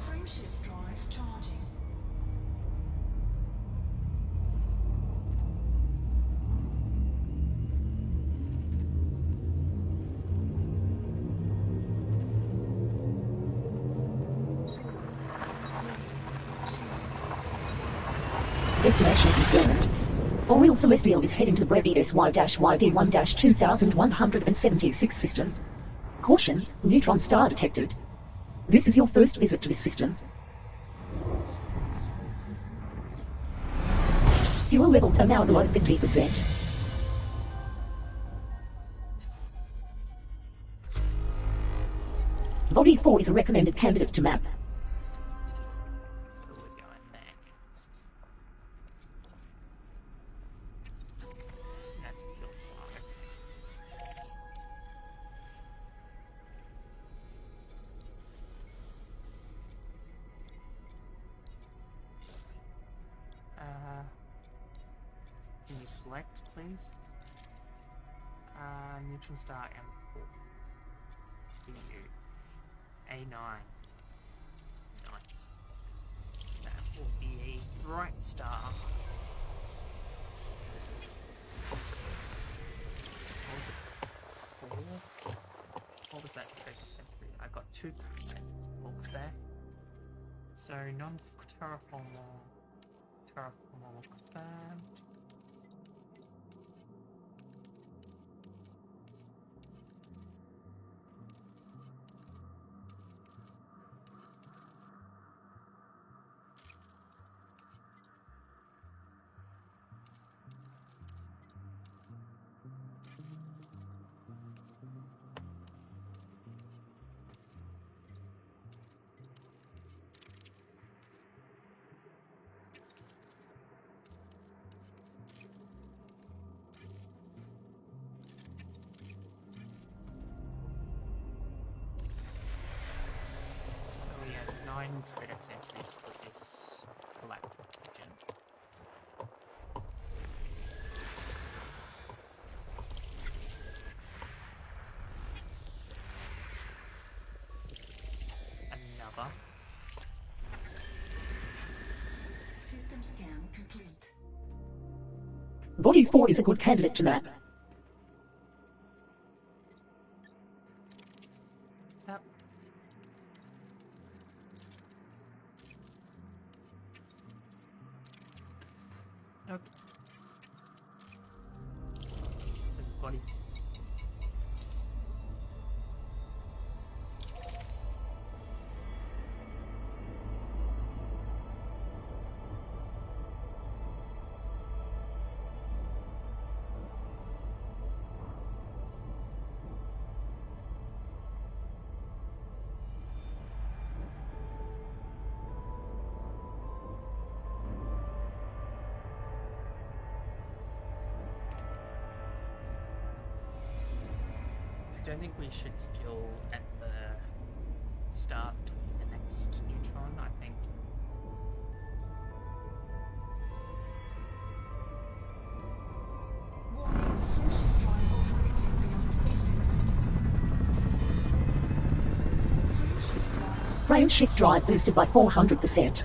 Frameshift drive charging. Destination confirmed. Oriel Celestial is heading to the Brevy SY-YD1-2176 system. Caution, neutron star detected. This is your first visit to this system. Fuel levels are now below 50%. Body 4 is a recommended candidate to map. So we're going next. That's a Fuel Star. Can you select, please? Neutron Star M4. BU. A9. Nice. That will be a bright star. What was it? 4? What was that trade temporary? I got 2 books there. So non-terraformal confirmed. So we have 9 credits entries for this galactic region. Another. System scan complete. Body 4 is a good candidate to map. Yep. Okay. So body. I don't think we should fuel at the start of the next neutron. I think Warning, frameshift Frame shift drive boosted by 400%.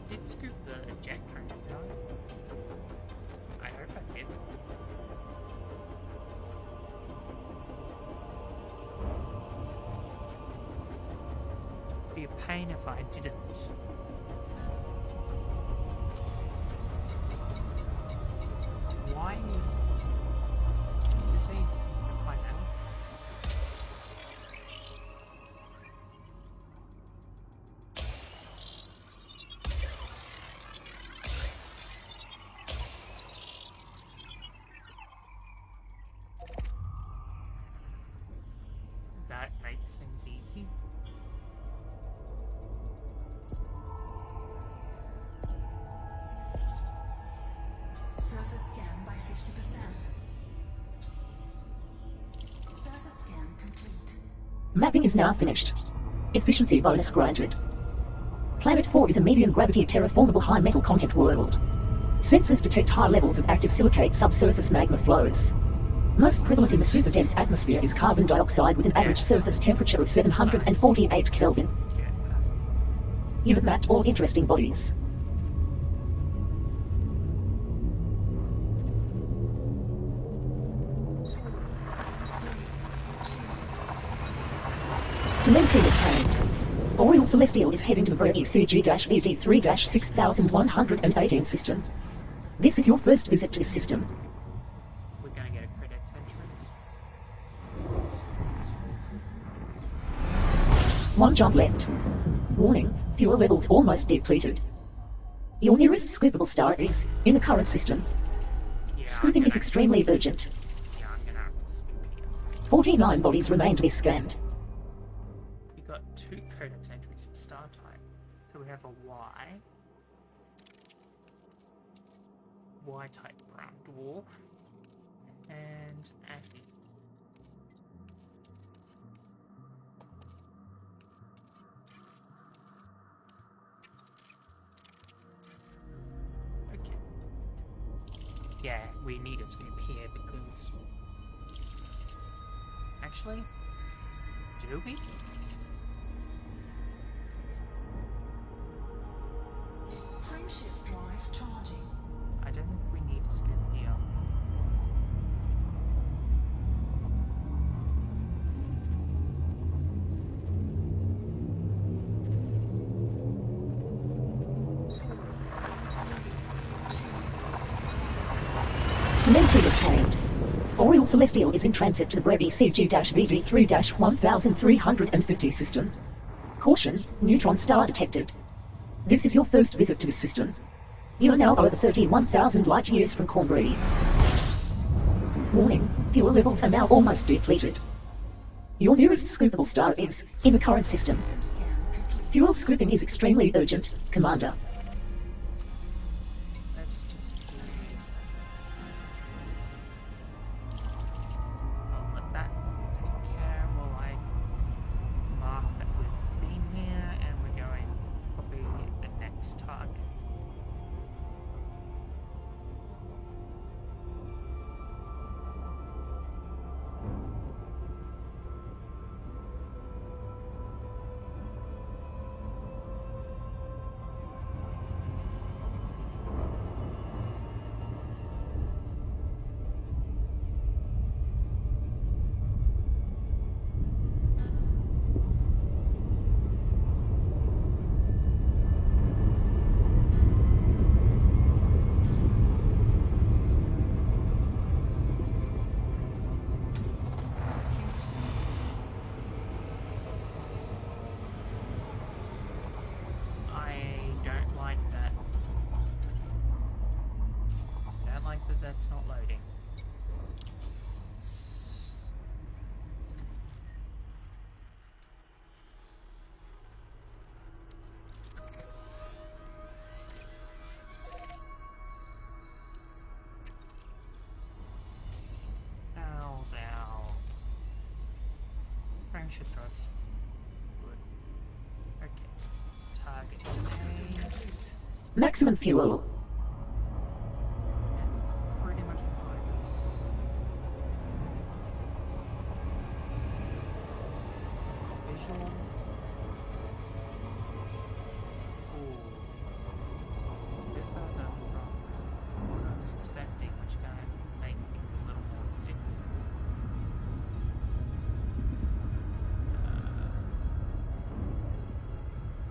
Did scoop the jet kind of down? I hope I did. Be a pain if I didn't. Why is this even quite now? That makes things easy. Surface scan by 50%. Surface scan complete. Mapping is now finished. Efficiency bonus granted. Planet 4 is a medium gravity terraformable high metal content world. Sensors detect high levels of active silicate subsurface magma flows. Most prevalent in the super dense atmosphere is carbon dioxide with an average surface temperature of 748 Kelvin. You have mapped all interesting bodies. Telemetry obtained. Oriole Celestial is heading to the ECG-ED3-6118 system. This is your first visit to this system. We're gonna get a Codex entry. One jump left. Warning, fuel levels almost depleted. Your nearest scoopable star is in the current system. Yeah, Scooping is extremely urgent. Yeah, I'm gonna have to scoop here. 49 bodies remain to be scanned. We got 2 Codex entries for star type. So we have a Y type brown dwarf, and Anti. Yeah, we need a scoop here because... Actually, do we? Frameshift drive charging. I don't think we need a scoop here. Telemetry obtained. Oriole Celestial is in transit to the Brevy CG-BD3-1350 system. Caution, neutron star detected. This is your first visit to this system. You are now over 31,000 light years from Cornbury. Warning, fuel levels are now almost depleted. Your nearest scoopable star is in the current system. System scan complete. Fuel scooping is extremely urgent, Commander. Let's just do... I'll let that take care while I mark that we've been here and we're going probably the next target. That's not loading. Owls, owl. Frameshift drops. Good. Okay. Target change. Maximum fuel. That's pretty much focus. Visual. Ooh. It's a bit further from what I was expecting, which kind of make things a little more difficult.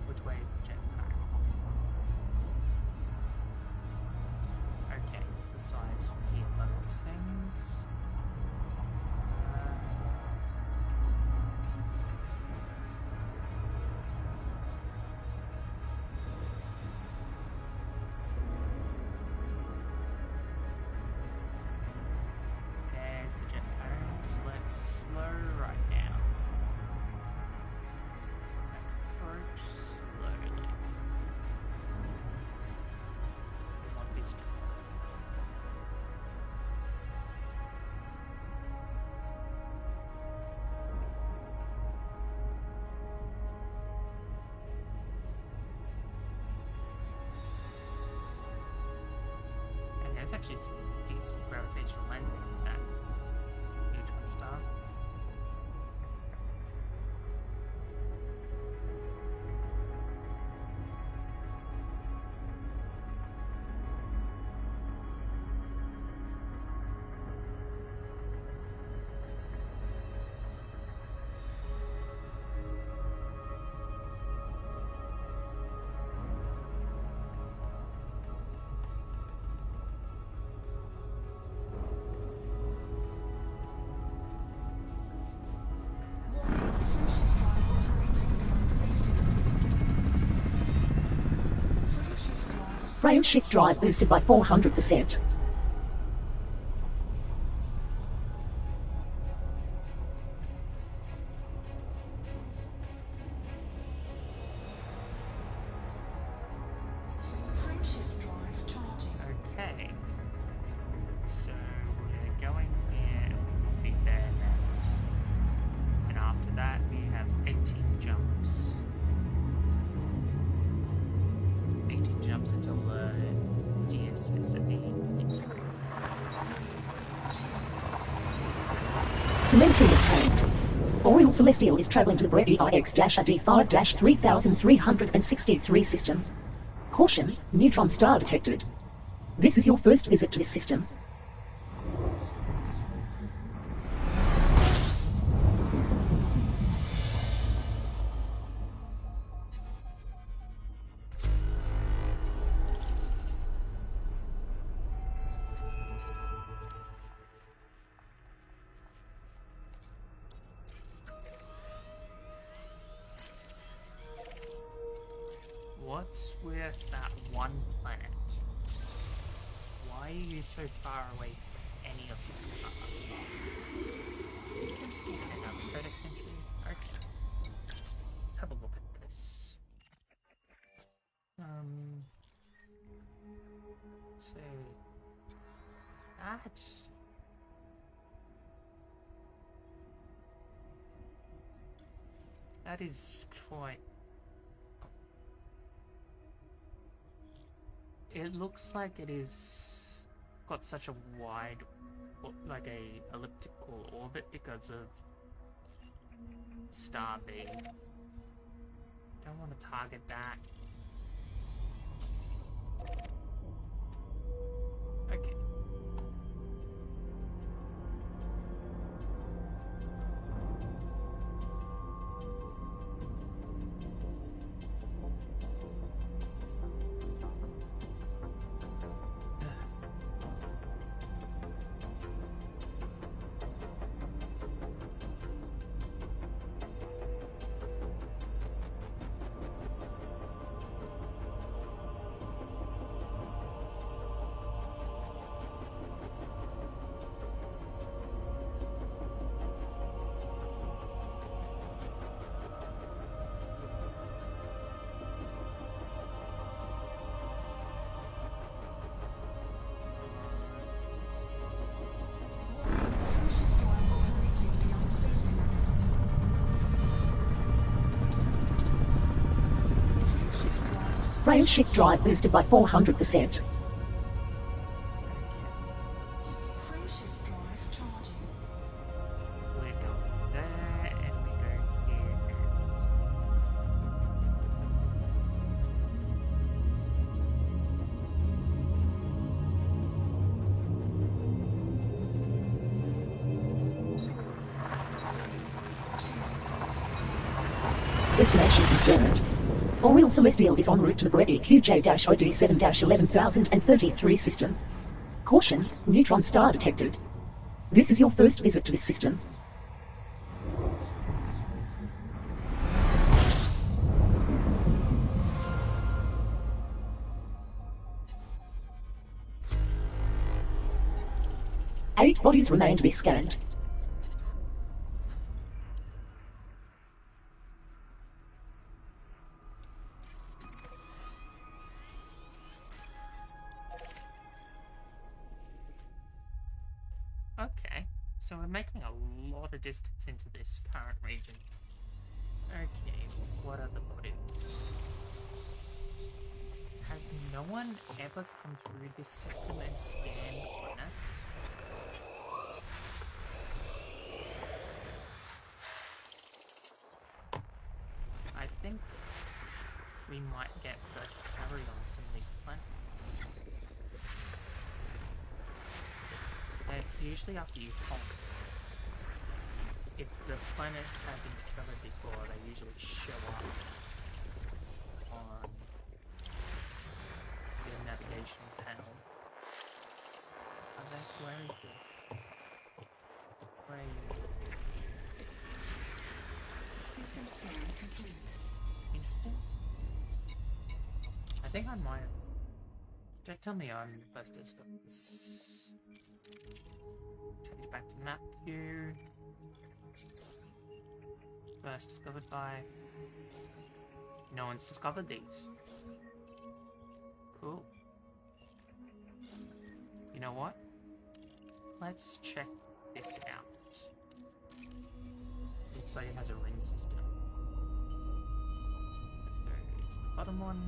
Which way is the jetpack? Okay, to the sides from here, by these things. There's the jetpacks. Let's slow right now. Approach slowly. We want this jetpack. And there's actually some decent gravitational lensing with that neutron star. Warning, frameshift drive operating beyond safety limits. Frameshift drive boosted by 400%. Frameshift drive charging. Okay. So we're going there and we'll be there next. And after that we have 18 jumps. 18 jumps until the DS is at the incoming. Telemetry obtained. Oriole Celestial is traveling to the Brett EIX-AD5-3363 system. Caution, neutron star detected. This is your first visit to this system. What's with that one planet? Why are you so far away from any of the stars? Another credit century? Okay. Let's have a look at this. So that is quite. It looks like it is got such a wide, like a elliptical orbit because of star B. Don't want to target that. Okay. Frameshift drive operating beyond safety limits. Frameshift drive. Frame shift drive boosted by 400%. Frameshift drive charging. We go there and we go here next. Destination confirmed. Oriole Celestial is en route to the Brett EQJ-OD7-11033 system. Caution, neutron star detected. This is your first visit to this system. Eight bodies remain to be scanned. Okay, so we're making a lot of distance into this current region. Okay, what are the bodies? Has no one ever come through this system and scanned planets? I think we might get first discovery on some of these planets. So they're usually after you home. If the planets have been discovered before, they usually show up on the navigation panel. Are they? Where are you? Where are you? System scan complete. Interesting. I think I might. Don't tell me I'm the first to discover this. Change back to map view. First discovered by. No one's discovered these. Cool. You know what? Let's check this out. Looks like it has a ring system. Let's go to the bottom one.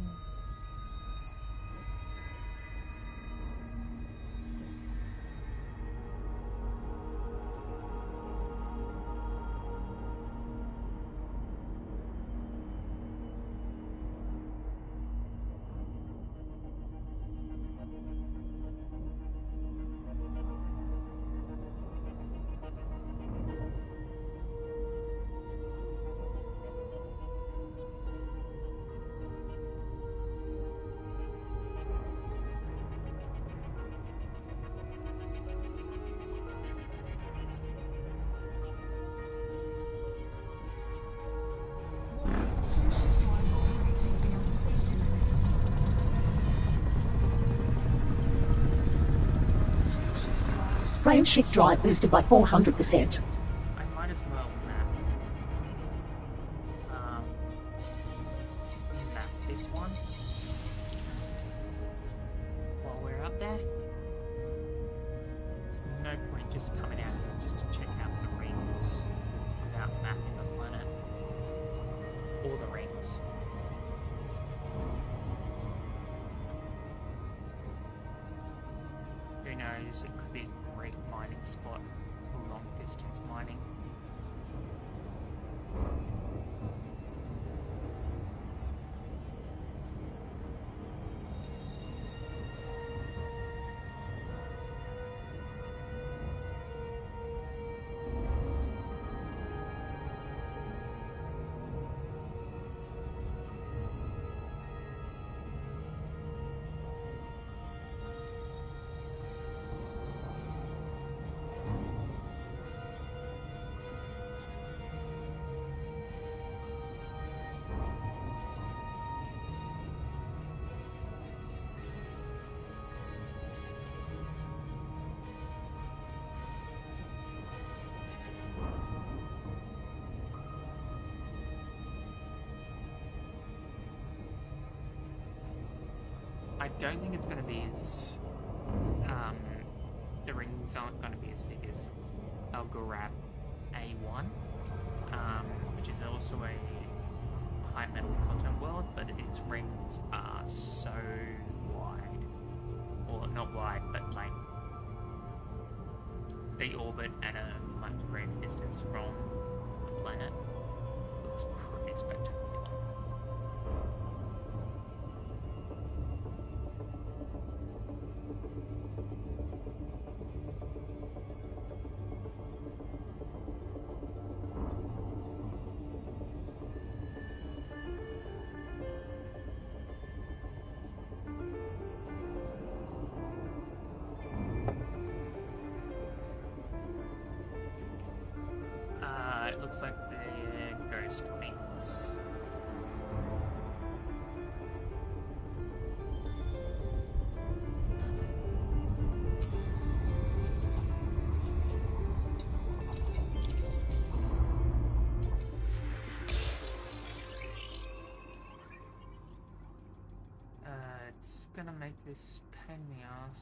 Frame shift drive boosted by 400%. I might as well map this one while we're up there. There's no point just coming out here just to check out the rings without mapping the planet or the rings. Who knows, it could be a great mining spot for long distance mining. I don't think it's going to be as the rings aren't going to be as big as Algorab A1, which is also a high metal content world, but its rings are so wide, or not wide, but like they orbit at a much greater distance from the planet. It looks pretty spectacular. It looks like they're ghost rings. It's gonna make this pain in the ass.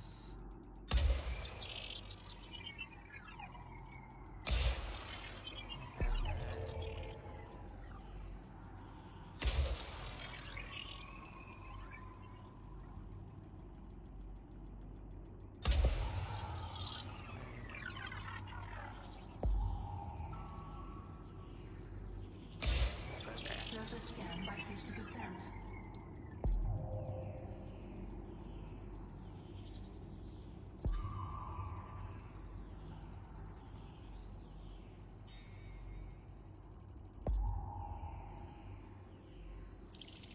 Surface scan by 50%.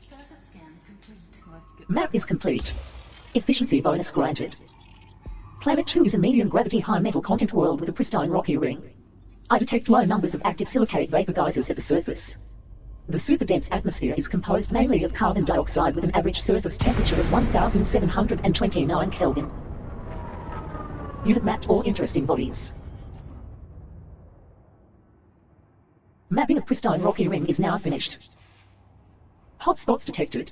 Surface scan complete. Let's get Map is complete. Efficiency bonus granted. Planet 2 is a medium gravity high metal content world with a pristine rocky ring. I detect low numbers of active silicate vapor geysers at the surface. The super dense atmosphere is composed mainly of carbon dioxide with an average surface temperature of 1729 Kelvin. You have mapped all interesting bodies. Mapping of pristine rocky ring is now finished. Hotspots detected.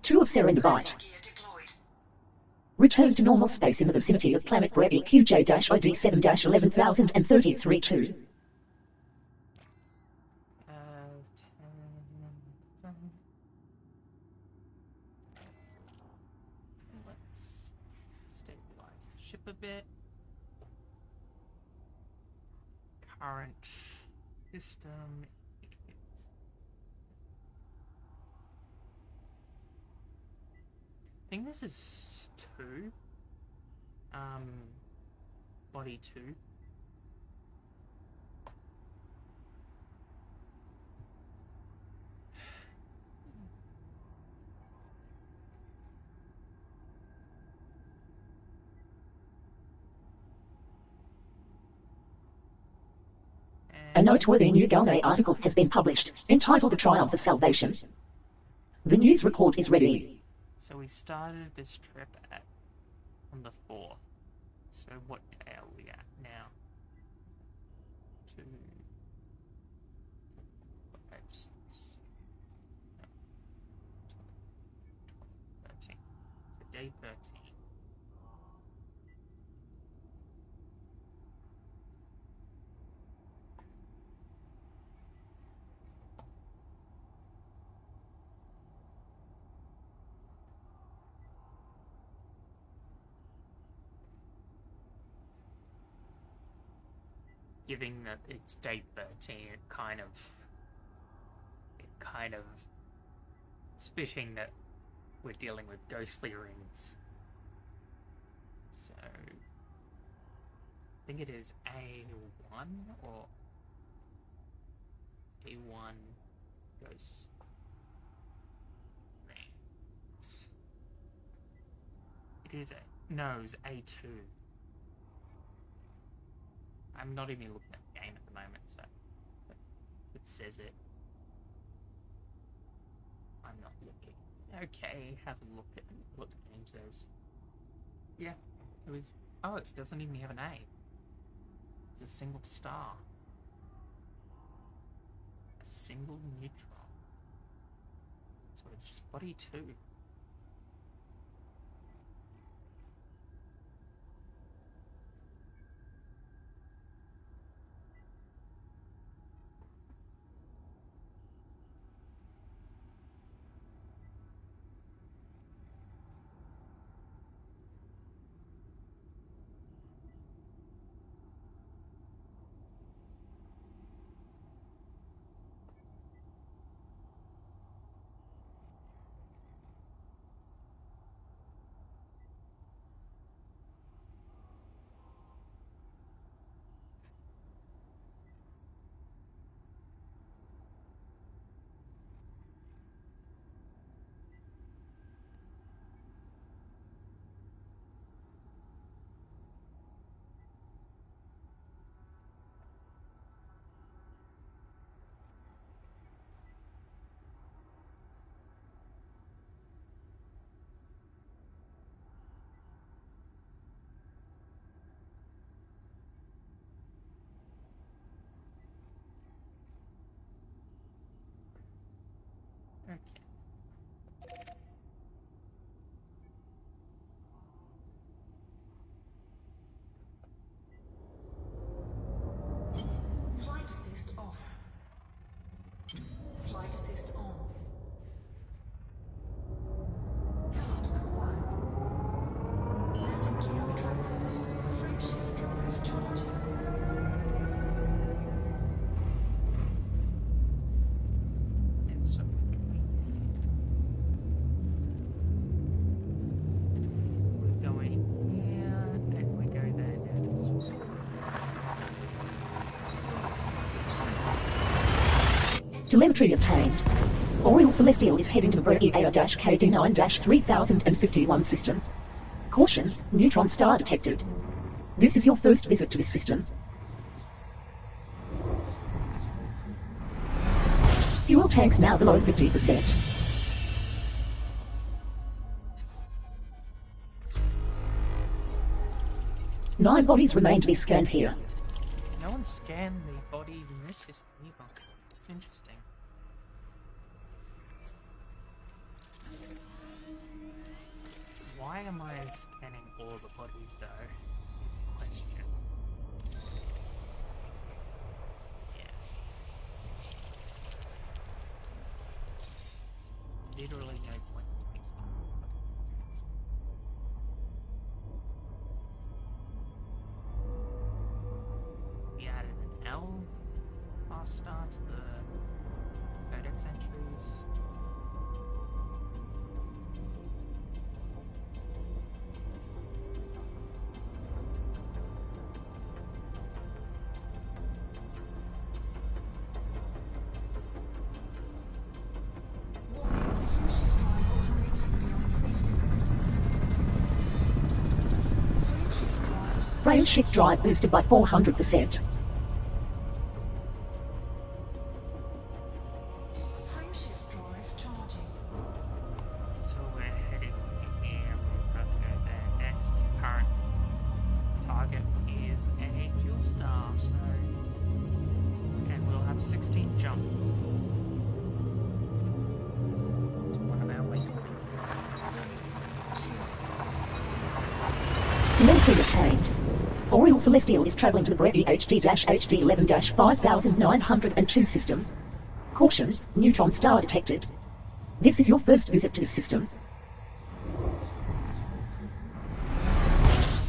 2 of serendipite. Gear deployed. Return to normal space in the vicinity of planet Brevi QJ-OD7-11033-2. Let's stabilize the ship a bit. Current system is... I think this is 2. Body 2. A noteworthy new Galway article has been published, entitled The Triumph of Salvation. The news report is ready. So we started this trip on the 4th. So what day are we at? day 13. Given that it's day 13, it kind of it's fitting that we're dealing with ghostly rings. So I think it is A1 or A1 ghost rings. It is it's A2. I'm not even looking at the game at the moment, so it says it. I'm not looking. Okay, have a look at what the game says. Yeah, it was. Oh, it doesn't even have an A. It's a single star. A single neutron. So it's just body 2. Okay. Flight assist off. Flight assist on. Cannot comply. Landing gear retracted. Frameshift drive charging. And so we're going here, and we go there next. Telemetry obtained. Oriole Celestial is heading to the Brody AO-KD9-3051 system. Caution, neutron star detected. This is your first visit to this system. Fuel tanks now below 50%. Nine bodies remain to be scanned here. No one scanned the bodies in this system either. Interesting. Why am I scanning all the bodies though? Is the question. Yeah. Literally no point to me scanning bodies. We added an L last start to the codex entries. Warning, frameshift drive operating beyond safety limits. Frameshift drive. Frame shift drive boosted by 400%. Frameshift drive charging. So we're heading here, we've got to go there next. Current target is a fuel star, so and we'll have 16 jump to one of our waypoints. Telemetry obtained. Oriole Celestial is traveling to the Brevi HD-HD11-5902 system. Caution, neutron star detected. This is your first visit to this system.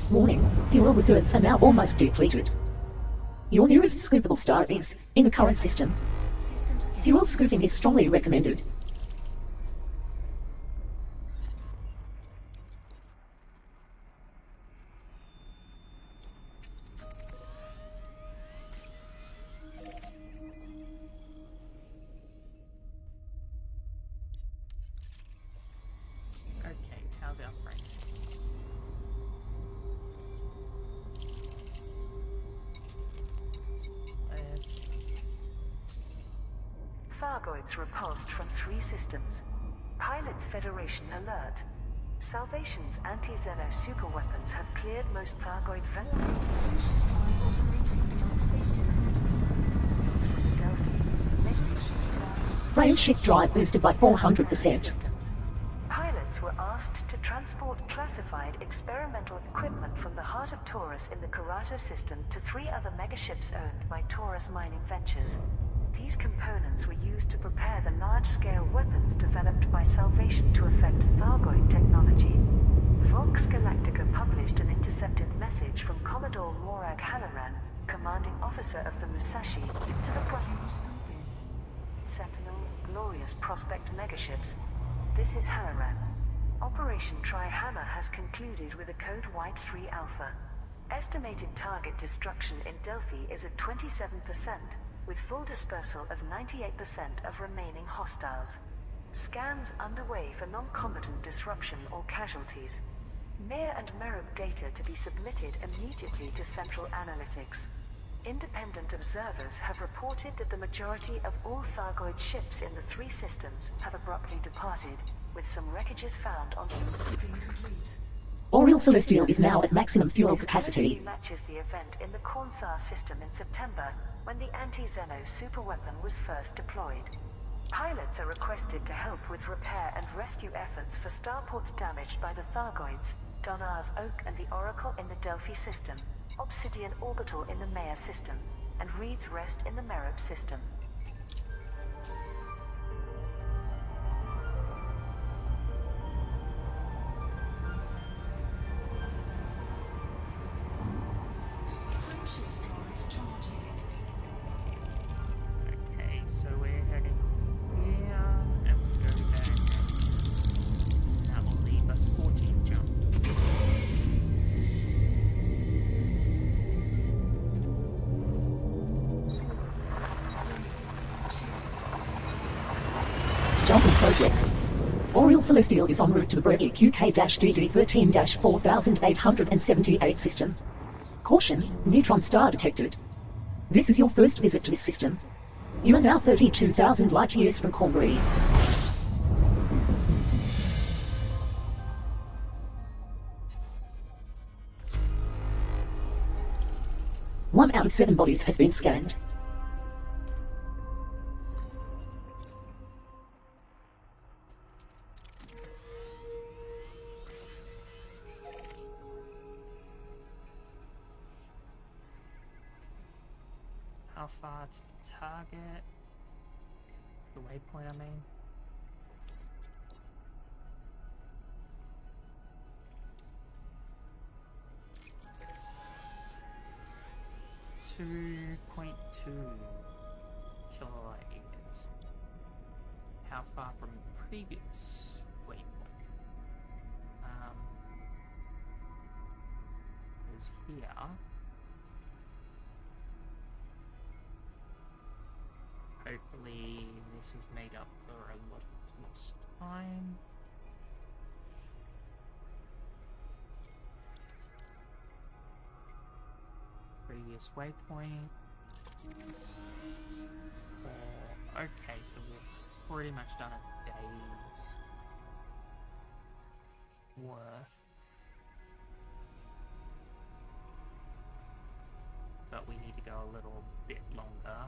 Warning, fuel reserves are now almost depleted. Your nearest scoopable star is in the current system. Fuel scooping is strongly recommended. Okay, how's the upgrade? Let's Thargoids repulsed from 3 systems. Pilots Federation alert. Salvation's anti-Xeno superweapons have cleared most Thargoid vessels. Frameshift 5 operating beyond safety limits. Delphi. Frameshift drives. Frameshift drive boosted by 400%. Pilots were asked to transport classified experimental equipment from the heart of Taurus in the Karato system to 3 other megaships owned by Taurus Mining Ventures. These components were used to prepare the large-scale weapons developed by Salvation to affect Thargoid technology. Vox Galactica published an intercepted message from Commodore Morag Halloran, commanding officer of the Musashi, to the Sentinel, glorious prospect megaships. This is Halloran. Operation Tri-Hammer has concluded with a code White 3 Alpha. Estimated target destruction in Delphi is at 27%, with full dispersal of 98% of remaining hostiles. Scans underway for non-combatant disruption or casualties. Mir and Merib data to be submitted immediately to Central Analytics. Independent observers have reported that the majority of all Thargoid ships in the 3 systems have abruptly departed, with some wreckages found on Scooping complete. Oriole Celestial is now at maximum fuel capacity. matches the event in the Cornsar system in September, when the anti-Xeno superweapon was first deployed. Pilots are requested to help with repair and rescue efforts for starports damaged by the Thargoids, Donar's Oak and the Oracle in the Delphi system, Obsidian Orbital in the Maya system, and Reed's Rest in the Merib system. Frameshift drive charging. okay, so we're heading here and we'll go there. That will leave us 14 jump. Jump in progress. Oriole Celestial is en route to the Brevi QK-DD13-4878 system. Caution, neutron star detected. This is your first visit to this system. You are now 32,000 light years from Cornbury. 1 out of 7 bodies has been scanned. How far to the target? The waypoint, I mean. .2 kilowatt years. How far from previous waypoint? Is here. Hopefully this is made up for a lot of lost time. Previous waypoint. Or, okay, so we've pretty much done a day's worth. But we need to go a little bit longer.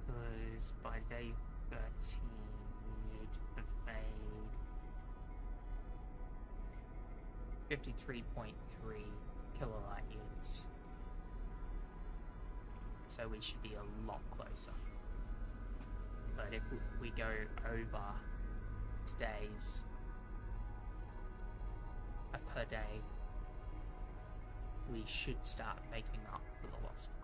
Because by day 13 we need to have made 53.3 kilolight years. So we should be a lot closer. But if we go over today's per day, we should start making up for the lost time.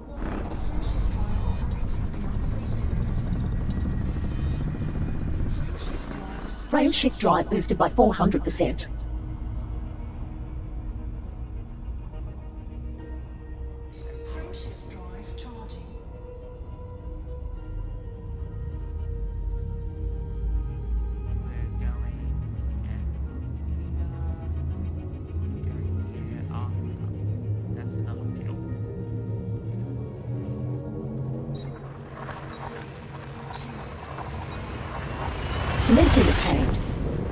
Warning, frameshift drive operating beyond safety limits. Frameshift drive. Frame shift drive boosted by 400%. Frameshift drive charging. We're going here. Ah, that's another field. Genetically obtained.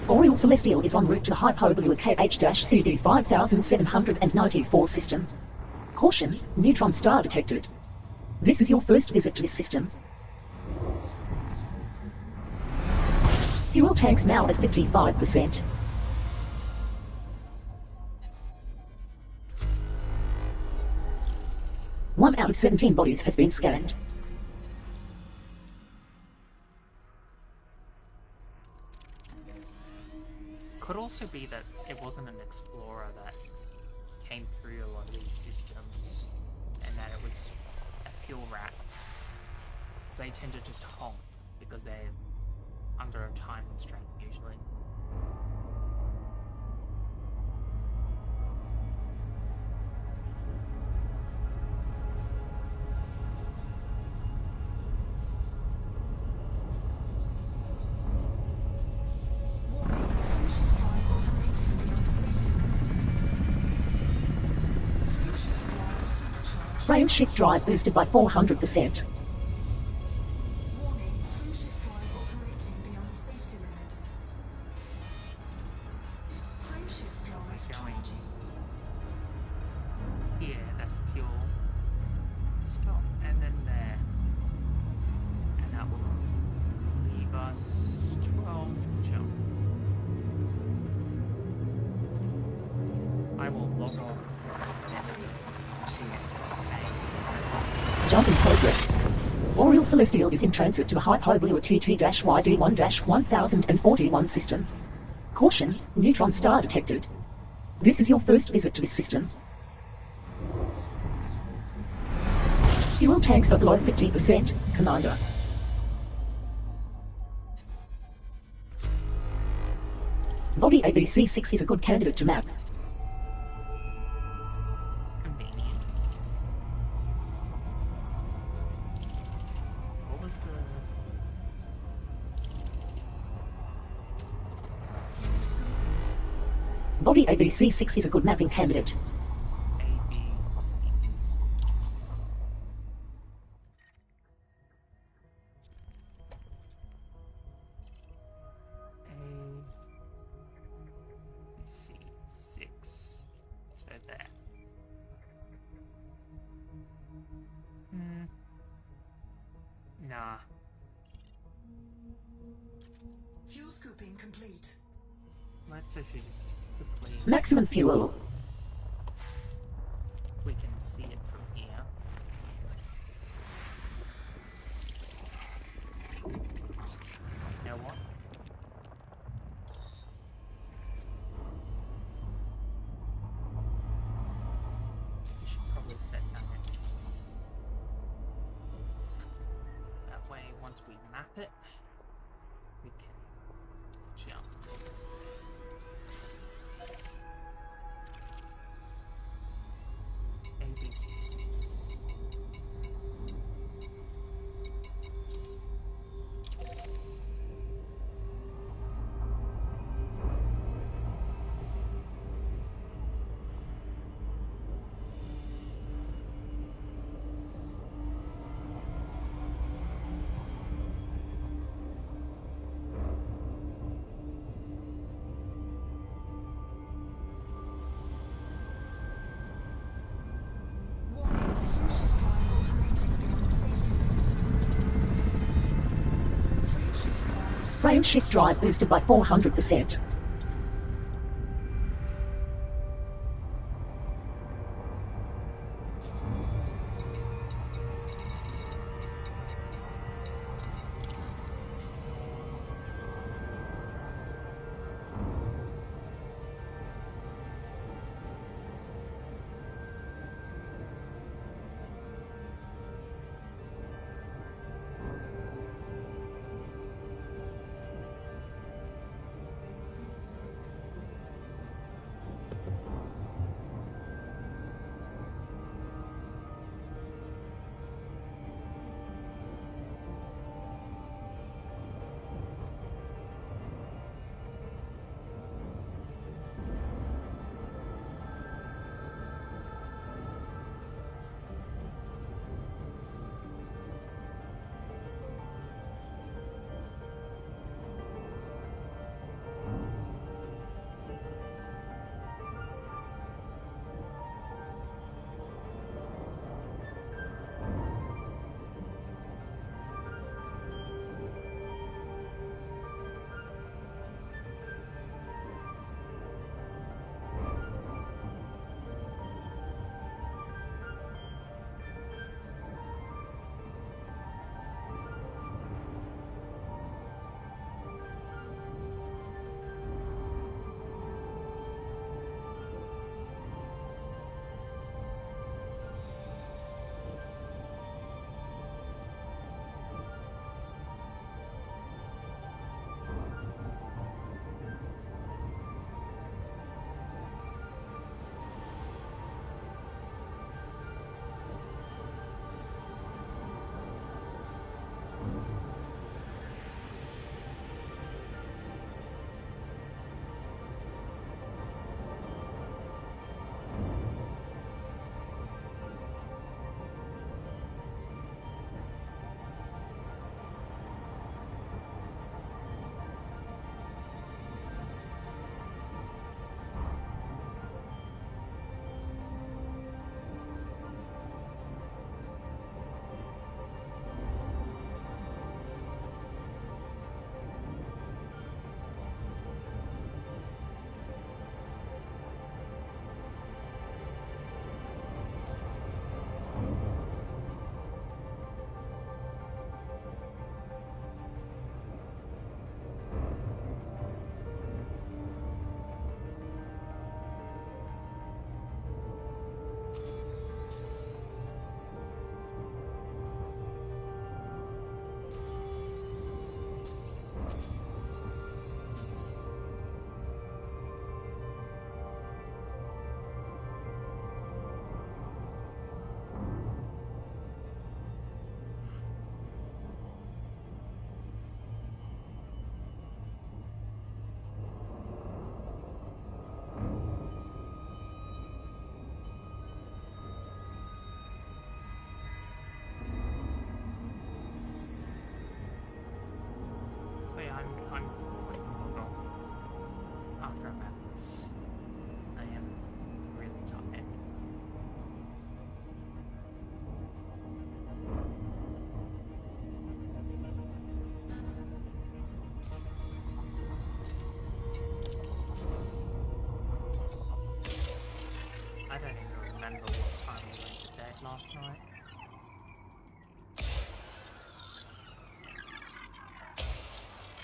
Oriole Celestial is en route to the Hypoblue KH-CD 5794 system. Caution, neutron star detected. This is your first visit to this system. Fuel tanks now at 55%. One out of 17 bodies has been scanned. Could also be that it wasn't an explorer that came through a lot of these systems, and that it was a fuel rat. Because they tend to just honk because they're under a time constraint usually. Warning, frameshift drive operating beyond safety limits. Frameshift drive supercharged. Frame shift drive boosted by 400%. Warning, frameshift drive operating beyond safety limits. Frameshift drive charging. Here, that's fuel. Stop, and then there. And that will leave us 12 jump. I will log off GSSA. Jump in progress. Oriole Celestial is in transit to the Hypoblue TT-YD1-1041 system. Caution, neutron star detected. This is your first visit to this system. Fuel tanks are below 50%, Commander. Body ABC-6 is a good candidate to map. Convenient. What was the... Body ABC-6 is a good mapping candidate. ABC? ABC6. So there. Nah. Fuel scooping complete. Let's actually just quickly... Maximum fuel. We can see it from here. You know what? We should probably set nuggets. That way, once we map it, we can jump. ABC6. Frame shift drive boosted by 400%. last night.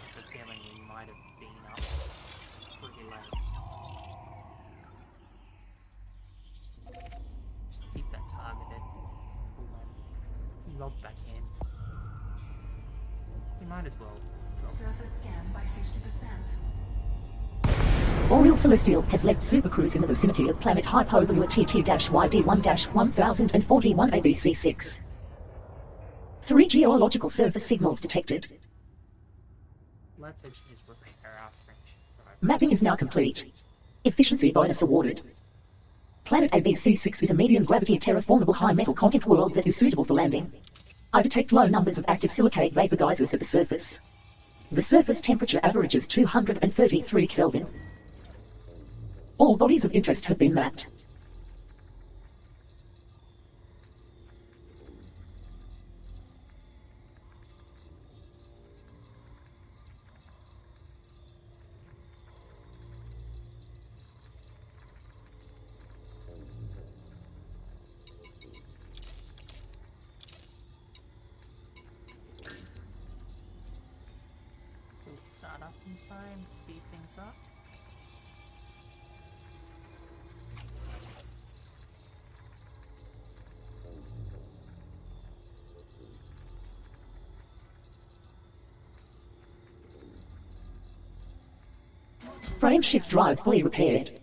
With the feeling we might have been up pretty late. Just keep that targeted. We'll log back in. We might as well drop. Surface scan by 50%. Oriel Celestial has left Supercruise in the vicinity of planet Hypo WTT-YD1-1041 ABC6. 3 geological surface signals detected. Let's just repair our friendship. Mapping is now complete. Efficiency bonus awarded. Planet ABC6 is a medium gravity terraformable high metal content world that is suitable for landing. I detect low numbers of active silicate vapor geysers at the surface. The surface temperature averages 233 Kelvin. All bodies of interest have been mapped. try and speed things up. Frameshift drive fully repaired.